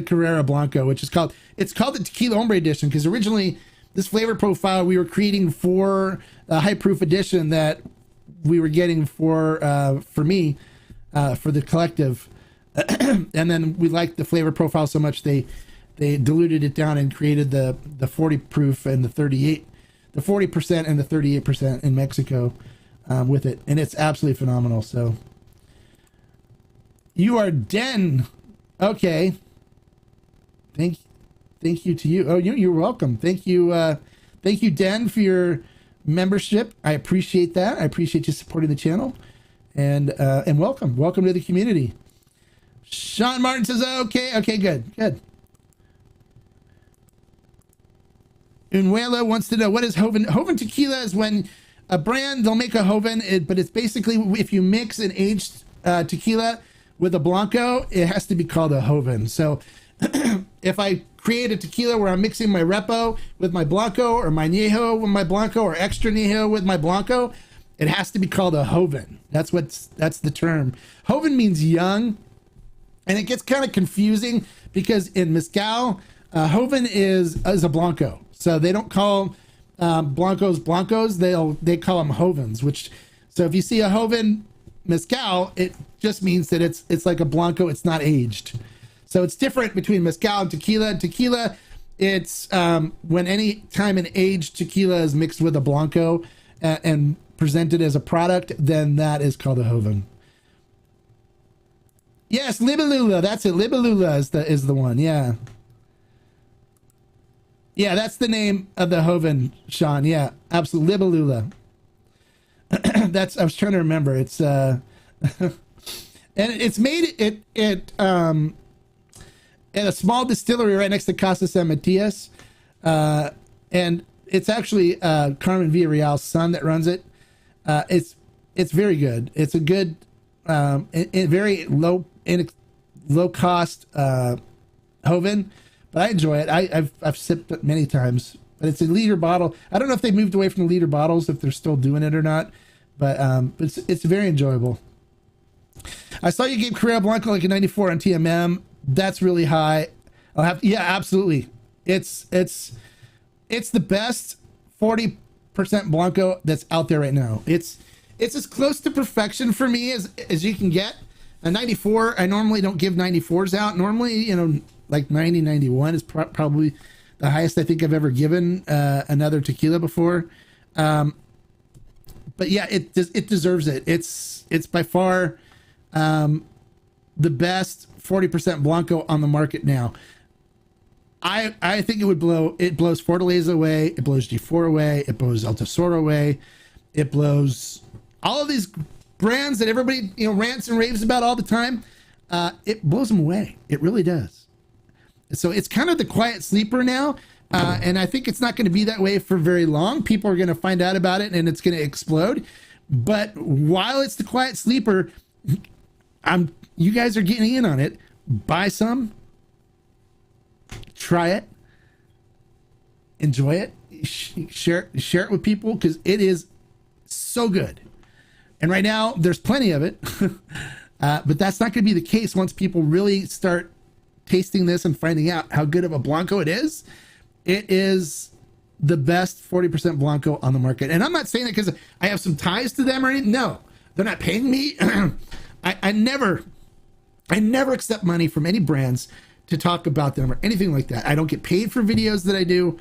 Carrera Blanco, which is called the Tequila Hombre edition, because originally this flavor profile we were creating for the high proof edition that we were getting for me for the collective, and then we liked the flavor profile so much they diluted it down and created the 40 proof and the 38, the 40% and the 38% in Mexico with it, and it's absolutely phenomenal. So you are Den. Okay. Thank you to you. Oh, you're welcome. Thank you, Den, for your membership. I appreciate that. I appreciate you supporting the channel, and welcome to the community. Sean Martin says, okay, good. Unuela wants to know, what is Hoven? Hoven tequila is when a brand, they'll make a Hoven, but it's basically if you mix an aged tequila with a Blanco, it has to be called a Hoven. So if I create a tequila where I'm mixing my Repo with my Blanco, or my Añejo with my Blanco, or extra Añejo with my Blanco, it has to be called a Hoven. That's the term. Hoven means young, and it gets kind of confusing because in Mezcal, Hoven is a Blanco. So they don't call Blancos, they call them Hovens, so if you see a Hoven Mezcal, it just means that it's like a Blanco, it's not aged. So it's different between Mezcal and Tequila. Tequila, it's when any time an aged tequila is mixed with a Blanco and presented as a product, then that is called a Hoven. Yes, Libelula, that's it. Libelula is the one, yeah. Yeah, that's the name of the Hoven, Sean. Yeah, absolutely. Libelula. That's, I was trying to remember. It's and it's made at a small distillery right next to Casa San Matias. And it's actually Carmen Villarreal's son that runs it. It's very good. It's a good, very low cost Hoven, but I enjoy it. I've sipped it many times. But it's a liter bottle. I don't know if they moved away from the liter bottles, if they're still doing it or not. But it's very enjoyable. I saw you gave Carrera Blanco like a 94 on TMM. That's really high. Yeah, absolutely. It's the best 40% Blanco that's out there right now. It's as close to perfection for me as you can get. A 94, I normally don't give 94s out. Normally, like 90, 91 is probably the highest I think I've ever given another tequila before. But yeah, it deserves it. It's by far the best 40% Blanco on the market now. I think it blows Fortaleza away, it blows G4 away, it blows El Tesoro away, it blows all of these brands that everybody rants and raves about all the time. It blows them away. It really does. So it's kind of the quiet sleeper now. And I think it's not going to be that way for very long. People are going to find out about it and it's going to explode. But while it's the quiet sleeper, you guys are getting in on it. Buy some, try it, enjoy it, share it with people, because it is so good. And right now there's plenty of it, but that's not going to be the case once people really start tasting this and finding out how good of a Blanco it is. It is the best 40% Blanco on the market. And I'm not saying that because I have some ties to them or anything. No, they're not paying me. I never accept money from any brands to talk about them or anything like that. I don't get paid for videos that I do.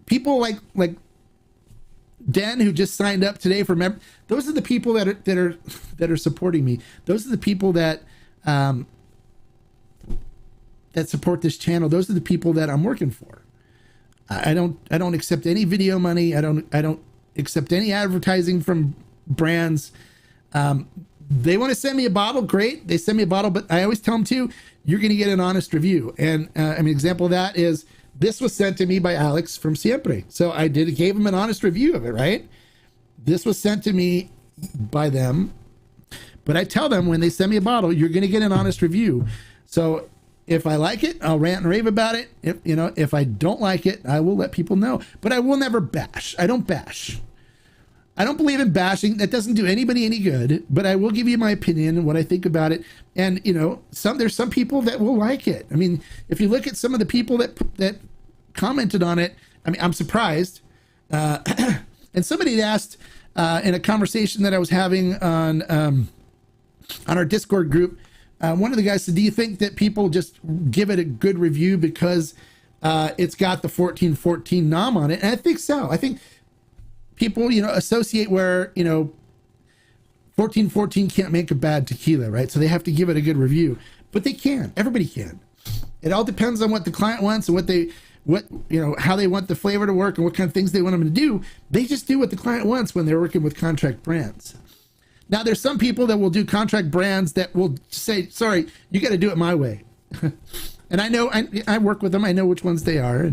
People like Den, who just signed up today for those are the people that are supporting me. Those are the people that support this channel. Those are the people that I'm working for. I don't accept any video money. I don't accept any advertising from brands. They want to send me a bottle, great. They send me a bottle, but I always tell them too, you're going to get an honest review. And an example of that is this was sent to me by Alex from Siempre. So I gave him an honest review of it, right? This was sent to me by them, but I tell them when they send me a bottle, you're going to get an honest review. So if I like it, I'll rant and rave about it. If I don't like it, I will let people know, but I will never bash. I don't bash. I don't believe in bashing. That doesn't do anybody any good, but I will give you my opinion and what I think about it. And, there's some people that will like it. I mean, if you look at some of the people that commented on it, I mean, I'm surprised. And somebody had asked in a conversation that I was having on our Discord group, one of the guys said, do you think that people just give it a good review because it's got the 1414 nom on it? And I think so. I think people, associate where, 1414 can't make a bad tequila, right? So they have to give it a good review, but they can. Everybody can. It all depends on what the client wants and how they want the flavor to work and what kind of things they want them to do. They just do what the client wants when they're working with contract brands. Now, there's some people that will do contract brands that will say, sorry, you got to do it my way. And I know, I work with them. I know which ones they are.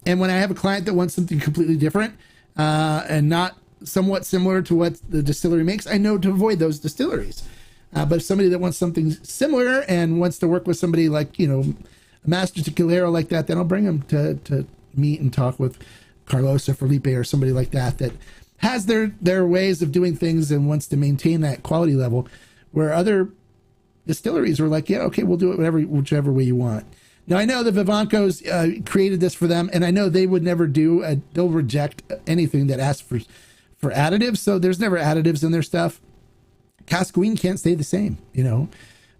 And when I have a client that wants something completely different and not somewhat similar to what the distillery makes, I know to avoid those distilleries. But if somebody that wants something similar and wants to work with somebody like, a master tequilero like that, then I'll bring them to meet and talk with Carlos or Felipe or somebody like that has their ways of doing things and wants to maintain that quality level, where other distilleries are like, yeah, okay, we'll do it whichever way you want. Now, I know the Vivancos created this for them, and I know they would never they'll reject anything that asks for additives, so there's never additives in their stuff. Cascaween can't stay the same,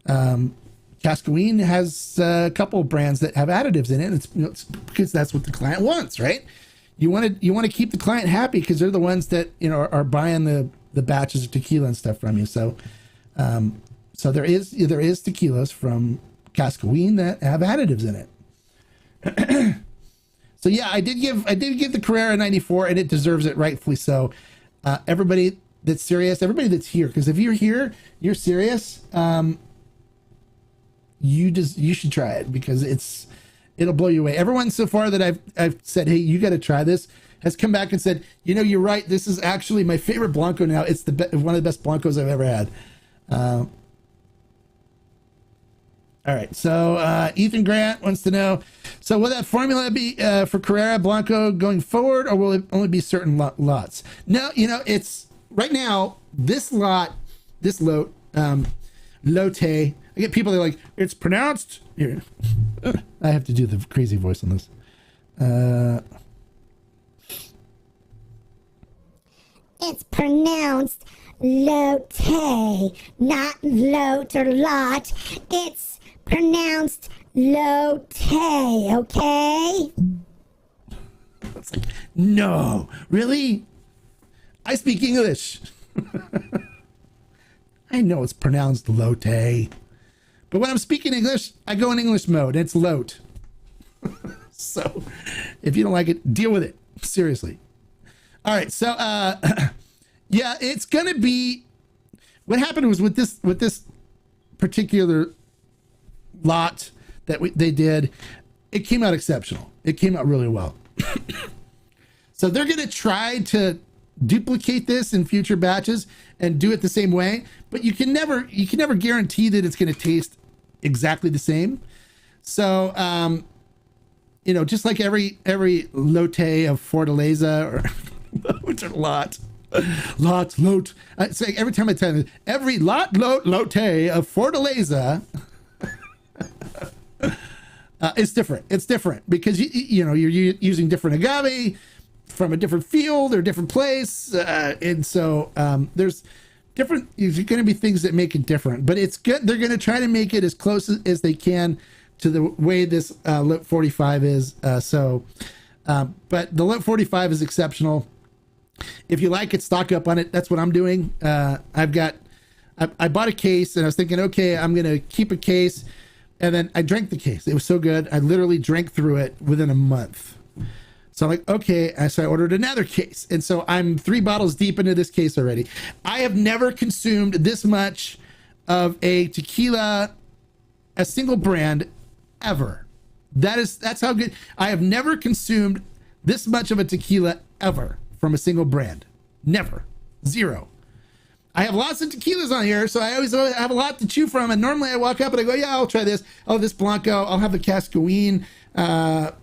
Cascaween has a couple of brands that have additives in it. It's because that's what the client wants, right? You want to keep the client happy because they're the ones that are buying the batches of tequila and stuff from you. So there is tequilas from Cascaween that have additives in it. So yeah, I did give the Carrera 94, and it deserves it, rightfully so. Everybody that's serious, everybody that's here, because if you're here, you're serious. You should try it, because it'll blow you away. Everyone so far that I've said, hey, you got to try this, has come back and said, you know, you're right. This is actually my favorite Blanco now. It's one of the best Blancos I've ever had. All right, so Ethan Grant wants to know, so will that formula be for Carrera Blanco going forward, or will it only be certain lots? No, you know, it's right now, this lote, lote, I get people that are like, it's pronounced, here, I have to do the crazy voice on this. It's pronounced lote, not lote or lot. It's pronounced lote, okay? It's like, no, really? I speak English. I know it's pronounced lote, but when I'm speaking English, I go in English mode. It's lote. So if you don't like it, deal with it. Seriously. All right, so yeah, it's gonna be. What happened was with this particular lot that they did, it came out exceptional. It came out really well. So they're gonna try to duplicate this in future batches and do it the same way, but you can never guarantee that it's gonna taste exactly the same. So you know, just like every lote of Fortaleza or lote or lot. It's like every time I tell you, every lote of Fortaleza it's different. It's different because you know, you're using different agave from a different field or different place, and so there's going to be things that make it different. But it's good. They're going to try to make it as close as they can to the way this Lit 45 is. But the Lit 45 is exceptional. If you like it, stock up on it. That's what I'm doing. I bought a case and I was thinking, okay, I'm going to keep a case. And then I drank the case. It was so good. I literally drank through it within a month. So I'm like, okay. So I ordered another case. And so I'm 3 bottles deep into this case already. I have never consumed this much of a tequila, a single brand, ever. That's how good. I have never consumed this much of a tequila ever from a single brand. Never. Zero. I have lots of tequilas on here, so I always have a lot to chew from. And normally I walk up and I go, yeah, I'll try this. Oh, this Blanco. I'll have the Cascaween, the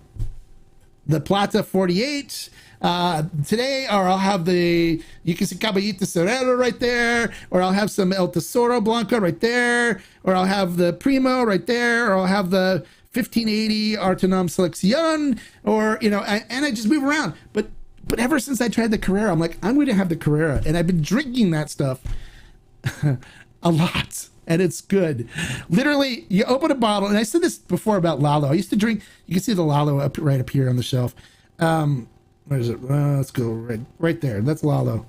Plata 48 today, or I'll have the, you can see Caballito Cerrero right there, or I'll have some El Tesoro Blanco right there, or I'll have the Primo right there, or I'll have the 1580 Artenam Seleccion, or, you know, and I just move around. But ever since I tried the Carrera, I'm like, I'm going to have the Carrera. And I've been drinking that stuff a lot. And it's good. Literally, you open a bottle, and I said this before about Lalo. I used to drink, you can see the Lalo right up here on the shelf. Where is it? Let's go right there. That's Lalo.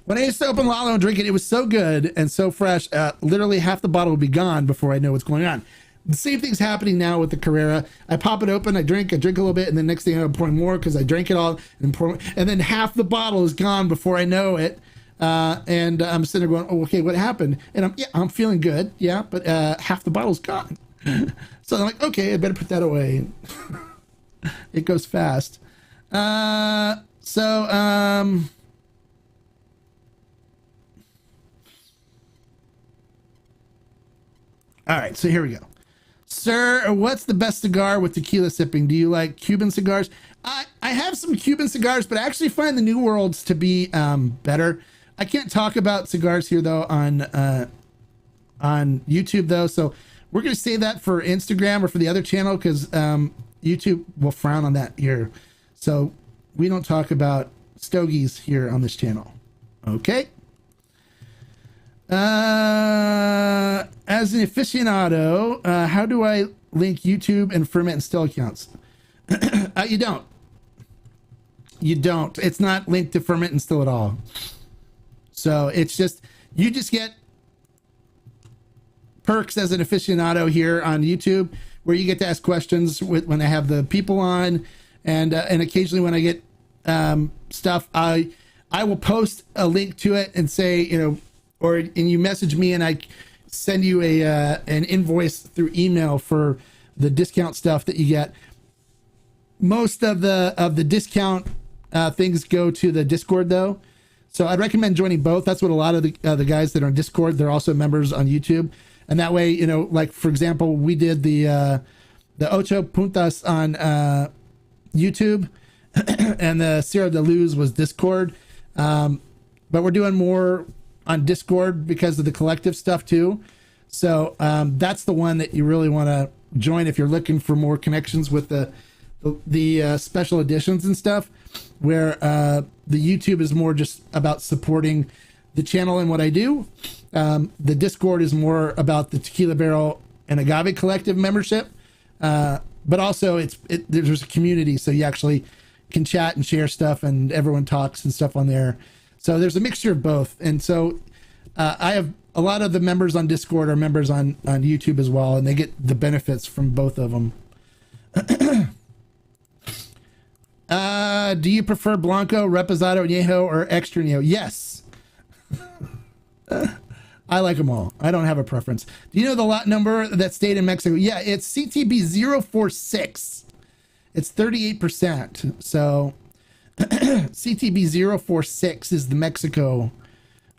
When I used to open Lalo and drink it, it was so good and so fresh. Literally half the bottle would be gone before I know what's going on. The same thing's happening now with the Carrera. I pop it open, I drink a little bit, and then next thing I'm pouring more because I drank it all, and then half the bottle is gone before I know it. And I'm sitting there going, oh, okay, what happened? And I'm feeling good, yeah, but half the bottle's gone. So I'm like, okay, I better put that away. It goes fast. All right, so here we go. Sir, what's the best cigar with tequila sipping? Do you like Cuban cigars? I have some Cuban cigars, but I actually find the New Worlds to be better. I can't talk about cigars here though on YouTube though, so we're gonna save that for Instagram or for the other channel because YouTube will frown on that here. So we don't talk about stogies here on this channel. Okay. As an aficionado, how do I link YouTube and Ferment and Still accounts? You don't. It's not linked to Ferment and Still at all. So it's just, you just get perks as an aficionado here on YouTube, where you get to ask questions when I have the people on, and occasionally when I get stuff, I will post a link to it and say, and you message me and I send you an invoice through email for the discount stuff that you get. Most of the discount things go to the Discord though, so I'd recommend joining both. That's what a lot of the guys that are on Discord, they're also members on YouTube, and that way, like for example, we did the Ocho Puntas on YouTube, and the Sierra de Luz was Discord, but we're doing more on Discord because of the collective stuff too. So that's the one that you really want to join if you're looking for more connections with the special editions and stuff, where the YouTube is more just about supporting the channel and what I do. The Discord is more about the Tequila Barrel and Agave Collective membership, but also there's a community, so you actually can chat and share stuff, and everyone talks and stuff on there. So there's a mixture of both, and so I have a lot of the members on Discord are members on YouTube as well, and they get the benefits from both of them. Do you prefer Blanco, Reposado, Añejo, or Extra Añejo? Yes. I like them all. I don't have a preference. Do you know the lot number that stayed in Mexico? Yeah, it's CTB 046. It's 38%. So CTB 046 is the Mexico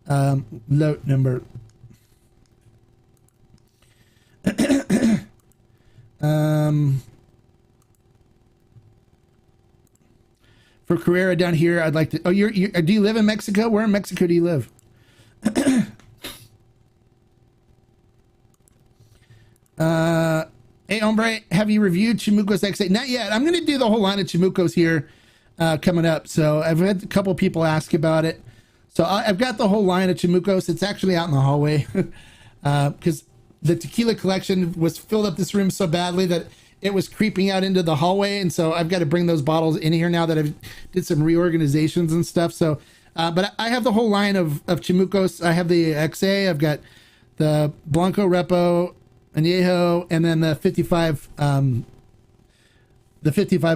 lot number. For Carrera down here, I'd like to. Oh, do you live in Mexico? Where in Mexico do you live? Hey, Hombre, have you reviewed Chamucos X8? Not yet. I'm going to do the whole line of Chamucos here coming up. So I've had a couple people ask about it. So I've got the whole line of Chamucos. It's actually out in the hallway because the tequila collection was filled up this room so badly that it was creeping out into the hallway. And so I've got to bring those bottles in here now that I've did some reorganizations and stuff. So, but I have the whole line of Chamucos. I have the XA, I've got the Blanco Repo, Añejo, and then the 55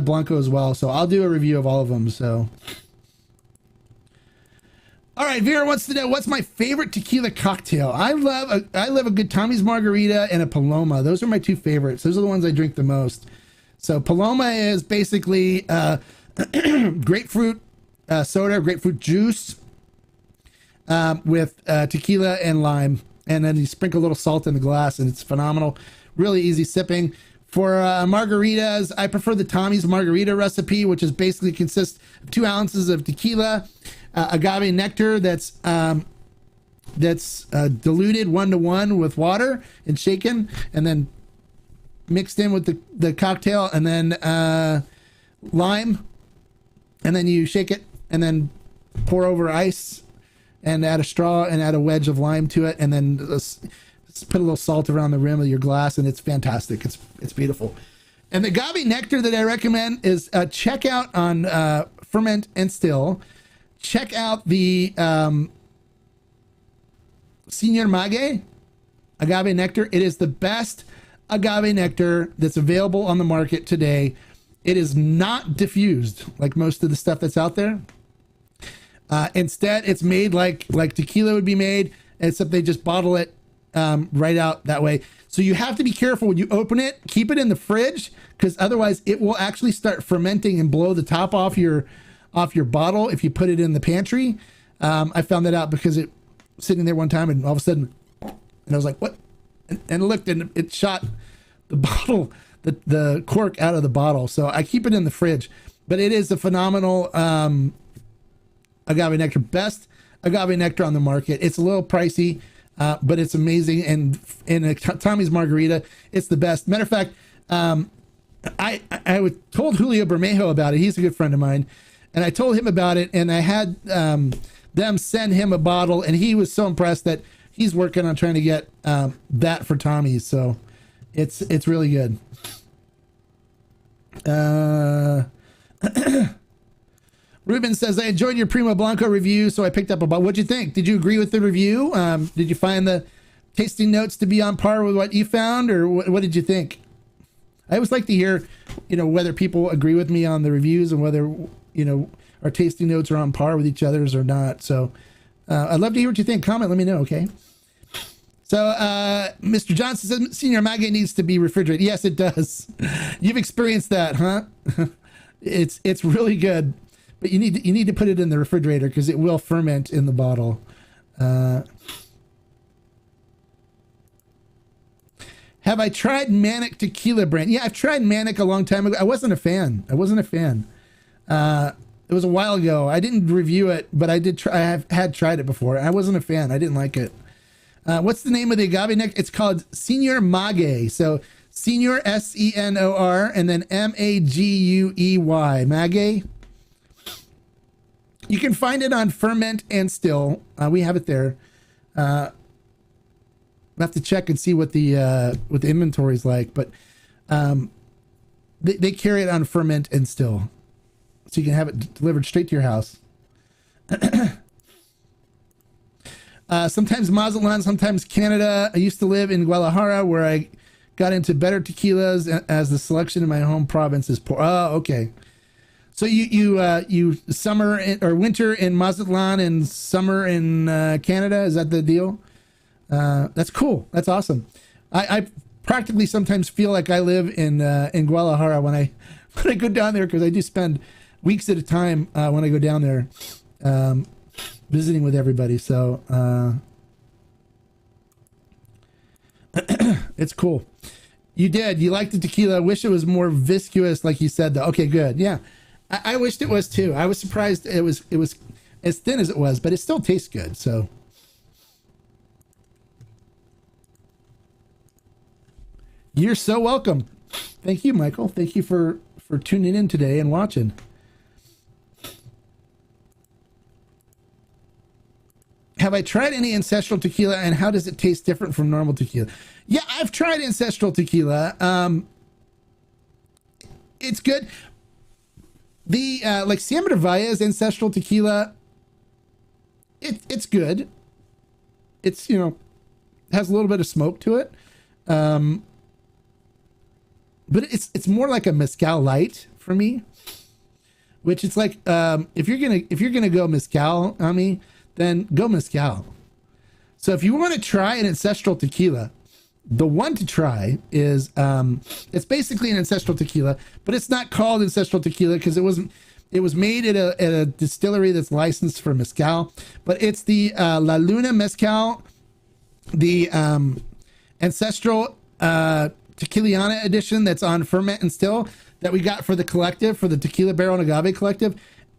Blanco as well. So I'll do a review of all of them. So, all right, Vera wants to know, what's my favorite tequila cocktail? I love a good Tommy's Margarita and a Paloma. Those are my two favorites. Those are the ones I drink the most. So Paloma is basically grapefruit soda, grapefruit juice with tequila and lime. And then you sprinkle a little salt in the glass, and it's phenomenal. Really easy sipping. For margaritas, I prefer the Tommy's Margarita recipe, which is basically consists of 2 ounces of tequila, agave nectar that's diluted 1-to-1 with water and shaken, and then mixed in with the cocktail, and then lime, and then you shake it, and then pour over ice, and add a straw and add a wedge of lime to it, and then put a little salt around the rim of your glass, and it's fantastic. It's beautiful. And the agave nectar that I recommend is check out on Ferment and Still. Check out the Señor Mague agave nectar. It is the best agave nectar that's available on the market today. It is not diffused like most of the stuff that's out there. Instead, it's made like tequila would be made, except they just bottle it right out that way. So you have to be careful when you open it. Keep it in the fridge, because otherwise it will actually start fermenting and blow the top off your bottle if you put it in the pantry. I found that out because it sitting there one time, and all of a sudden, and I was like, what? And looked, and it shot the bottle, the cork out of the bottle. So I keep it in the fridge, but it is a phenomenal agave nectar, best agave nectar on the market. It's a little pricey, but it's amazing. And in a Tommy's Margarita, it's the best. Matter of fact, I told Julio Bermejo about it. He's a good friend of mine, and I told him about it, and I had them send him a bottle, and he was so impressed that he's working on trying to get that for Tommy's. So it's really good. Ruben says, I enjoyed your Primo Blanco review, so I picked up a bottle. What'd you think? Did you agree with the review? Did you find the tasting notes to be on par with what you found, or what did you think? I always like to hear, whether people agree with me on the reviews and whether, our tasting notes are on par with each other's or not. So I'd love to hear what you think. Comment, let me know, okay? So Mr. Johnson says, Senior Maggie needs to be refrigerated. Yes, it does. You've experienced that, huh? It's really good, but you need to put it in the refrigerator because it will ferment in the bottle. Have I tried Manic Tequila brand? Yeah, I've tried Manic a long time ago. I wasn't a fan. It was a while ago. I didn't review it, but I did try. I had tried it before. I wasn't a fan. I didn't like it. What's the name of the agave nectar? It's called Senor Maguey. So Senor, Senor, and then Maguey. Maguey. You can find it on Ferment and Still. We have it there. We'll have to check and see what the inventory is like, but they carry it on Ferment and Still, so you can have it delivered straight to your house. Sometimes Mazatlan, sometimes Canada. I used to live in Guadalajara, where I got into better tequilas as the selection in my home province is poor. Oh, okay. So you summer or winter in Mazatlan and summer in Canada. Is that the deal? That's cool. That's awesome. I practically sometimes feel like I live in Guadalajara when I go down there, because I do spend weeks at a time when I go down there visiting with everybody. So it's cool. You liked the tequila. I wish it was more viscous, like you said, though. Okay, good. Yeah, I wished it was too. I was surprised it was as thin as it was, but it still tastes good. So. You're so welcome. Thank you, Michael. Thank you for tuning in today and watching. Have I tried any ancestral tequila, and how does it taste different from normal tequila? Yeah, I've tried ancestral tequila. It's good. The like Sierra Neva's ancestral tequila, it's good. It's, has a little bit of smoke to it. But it's more like a mezcal light for me, which it's like, if you're gonna go mezcal on me, then go mezcal. So if you want to try an ancestral tequila, the one to try is it's basically an ancestral tequila, but it's not called ancestral tequila because it was made at a distillery that's licensed for mezcal, but it's the La Luna Mezcal, the ancestral Tequiliana edition that's on Ferment and Still that we got for the collective, for the Tequila Barrel and Agave collective.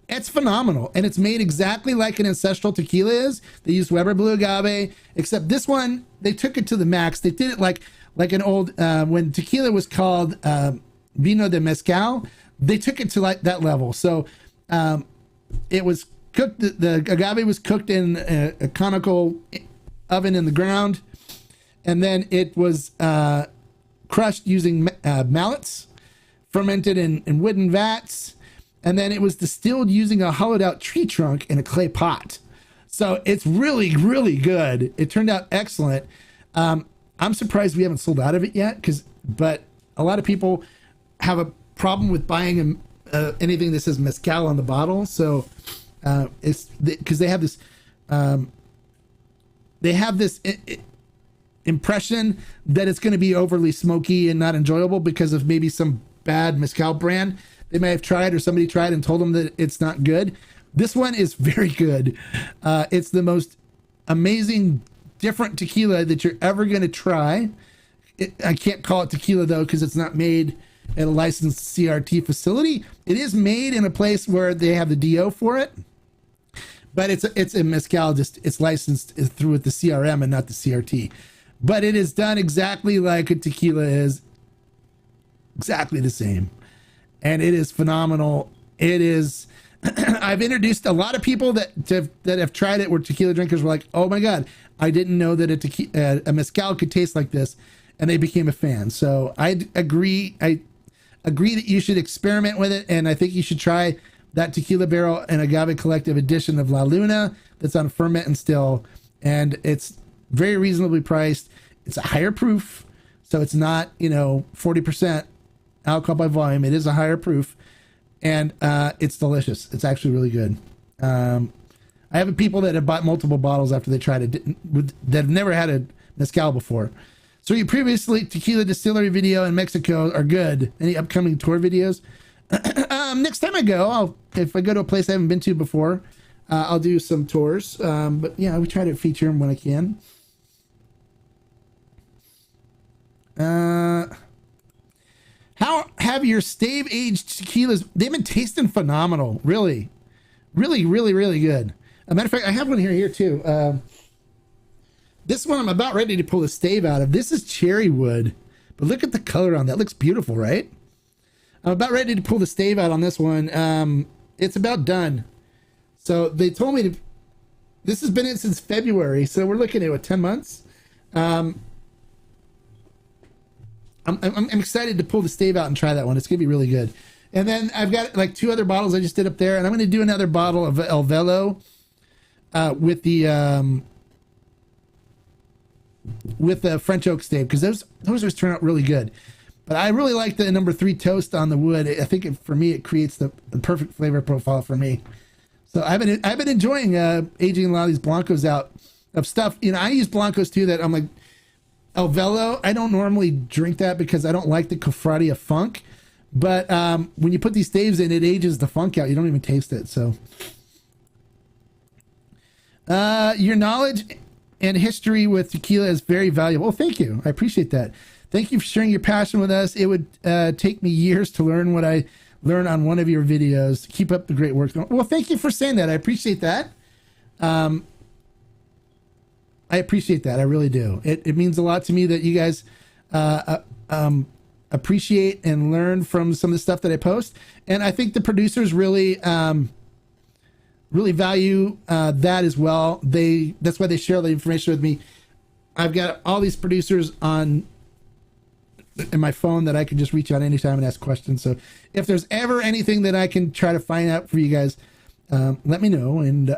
It's phenomenal, and it's made exactly like an ancestral tequila is. They used Weber Blue Agave, except this one they took it to the max. They did it like an old when tequila was called Vino de Mezcal. They took it to like that level. So it was cooked. The agave was cooked in a conical oven in the ground, and then it was crushed using mallets, fermented in wooden vats, and then it was distilled using a hollowed out tree trunk in a clay pot. So it's really, really good. It turned out excellent. I'm surprised we haven't sold out of it yet, but a lot of people have a problem with buying anything that says mezcal on the bottle. So it's because they have this impression that it's going to be overly smoky and not enjoyable because of maybe some bad mezcal brand they may have tried, or somebody tried and told them that it's not good. This one is very good. It's the most amazing, different tequila that you're ever going to try. I can't call it tequila though, because it's not made at a licensed CRT facility. It is made in a place where they have the DO for it, but it's a mezcal. Just it's licensed through with the CRM and not the CRT. But it is done exactly like a tequila is, exactly the same, and it is phenomenal. It is. I've introduced a lot of people that have tried it, where tequila drinkers were like, "Oh my god, I didn't know that a mezcal could taste like this," and they became a fan. So I agree. I agree that you should experiment with it, and I think you should try that Tequila Barrel and Agave Collective edition of La Luna that's on Ferment and Still, and it's very reasonably priced. It's a higher proof, so it's not 40%. alcohol by volume. It is a higher proof, and it's delicious. It's actually really good. I have people that have bought multiple bottles after they tried it that have never had a mezcal before. So your previously tequila distillery video in Mexico are good. Any upcoming tour videos? Next time I go, if I go to a place I haven't been to before, I'll do some tours. But yeah, we try to feature them when I can. How have your stave aged tequilas? They've been tasting phenomenal. Really, really, really, really good. A matter of fact, I have one here too. This one I'm about ready to pull the stave out of. This is cherry wood, but look at the color on that. It looks beautiful, right? I'm about ready to pull the stave out on this one. It's about done. So they told me to. This has been in since February, so we're looking at 10 months. I'm excited to pull the stave out and try that one. It's gonna be really good. And then I've got like 2 other bottles I just did up there, and I'm gonna do another bottle of El Velo with the French oak stave, because those always turn out really good. But I really like the number 3 toast on the wood. I think for me it creates the perfect flavor profile for me. So I've been enjoying aging a lot of these blancos out of stuff. You know, I use blancos too that I'm like El Velo. I don't normally drink that because I don't like the Cofradia funk. But when you put these staves in, it ages the funk out. You don't even taste it. So your knowledge and history with tequila is very valuable. Thank you. I appreciate that. Thank you for sharing your passion with us. It would take me years to learn what I learned on one of your videos. Keep up the great work. Well, thank you for saying that. I appreciate that. I appreciate that. I really do. It means a lot to me that you guys appreciate and learn from some of the stuff that I post. And I think the producers really value that as well. That's why they share the information with me. I've got all these producers in my phone that I can just reach out anytime and ask questions. So if there's ever anything that I can try to find out for you guys, let me know, and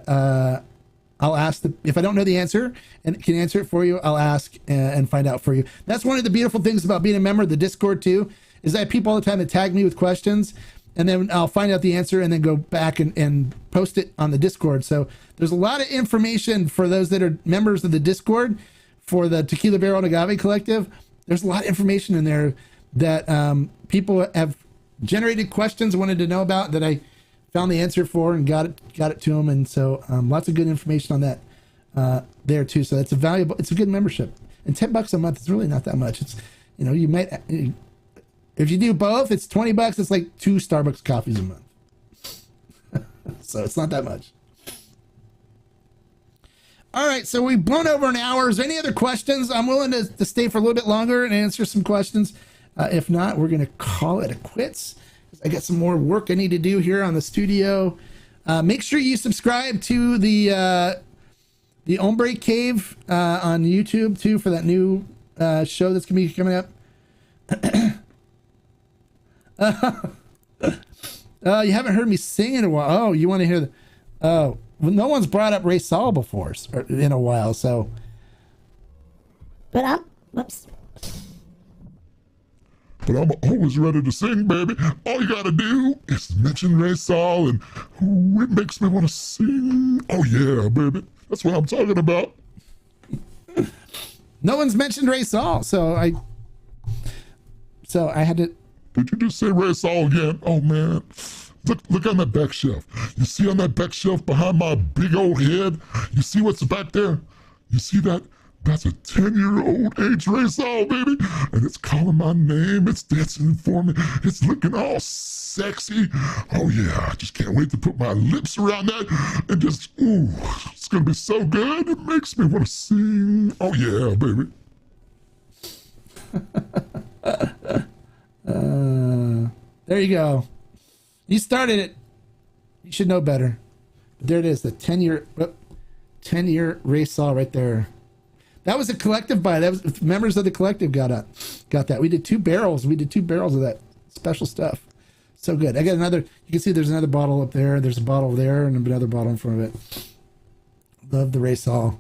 I'll ask if I don't know the answer and can answer it for you, I'll ask and find out for you. That's one of the beautiful things about being a member of the Discord too, is I have people all the time that tag me with questions, and then I'll find out the answer and then go back and post it on the Discord. So there's a lot of information for those that are members of the Discord for the Tequila Barrel and Agave Collective. There's a lot of information in there that people have generated questions, wanted to know about, that I found the answer for and got it to them. And so lots of good information on that there too. So it's a good membership. And $10 a month is really not that much. It's, you know, you might, if you do both, it's $20. It's like 2 Starbucks coffees a month. So it's not that much. All right, so we've blown over an hour. Is there any other questions? I'm willing to stay for a little bit longer and answer some questions. If not, we're going to call it a quits. I got some more work I need to do here on the studio. Make sure you subscribe to the Hombre Cave on YouTube too for that new show that's going to be coming up. You haven't heard me sing in a while. Oh, you want to hear well, no one's brought up Ray Saul before in a while, so. But whoops. But I'm always ready to sing, baby. All you gotta do is mention Ray Saul, and ooh, it makes me want to sing. Oh yeah, baby. That's what I'm talking about. No one's mentioned Ray Saul, so I had to. Did you just say Ray Saul again? Oh man. Look on that back shelf. You see on that back shelf behind my big old head? You see what's back there? You see that? That's a 10-year-old age Ray Saul, baby. And it's calling my name. It's dancing for me. It's looking all sexy. Oh yeah, I just can't wait to put my lips around that and just, ooh, it's gonna be so good. It makes me want to sing. Oh yeah, baby. There you go. You started it. You should know better. But there it is, the 10-year Ray Saul right there. That was a collective buy. That was members of the collective got that. We did 2 barrels. We did 2 barrels of that special stuff. So good. I got another. You can see there's another bottle up there. There's a bottle there and another bottle in front of it. Love the Ray Saul.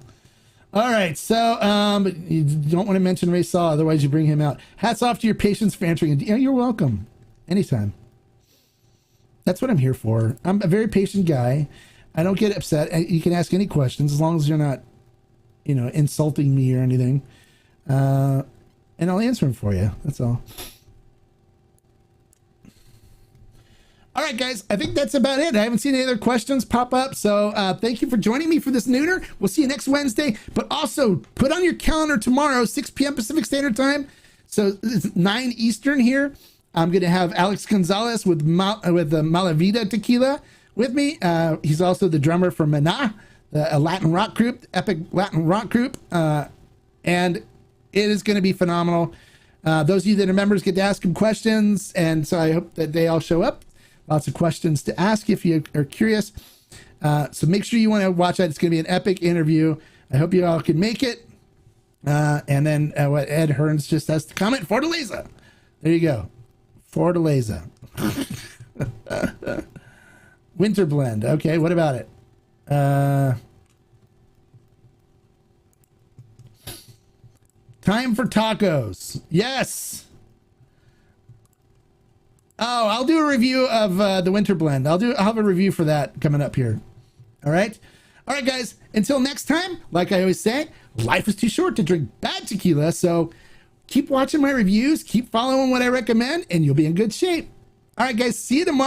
All right, so you don't want to mention Ray Saul, otherwise you bring him out. Hats off to your patience for answering. You're welcome. Anytime. That's what I'm here for. I'm a very patient guy. I don't get upset. You can ask any questions as long as you're not, insulting me or anything. And I'll answer them for you. That's all. All right, guys, I think that's about it. I haven't seen any other questions pop up. So thank you for joining me for this nooner. We'll see you next Wednesday. But also put on your calendar tomorrow, 6 p.m. Pacific Standard Time. So it's 9 Eastern here. I'm going to have Alex Gonzalez with the Malavida Tequila with me. He's also the drummer for Maná, a Latin rock group, epic Latin rock group. And it is going to be phenomenal. Those of you that are members get to ask him questions. And so I hope that they all show up. Lots of questions to ask if you are curious. So make sure you want to watch that. It's going to be an epic interview. I hope you all can make it. And then what Ed Hearns just has to comment, Fortaleza. There you go. Fortaleza. Winter blend. Okay, what about it? Time for tacos. Yes. Oh, I'll do a review of the winter blend. I'll have a review for that coming up here. All right, guys. Until next time, like I always say, life is too short to drink bad tequila. So keep watching my reviews, keep following what I recommend, and you'll be in good shape. All right, guys. See you tomorrow.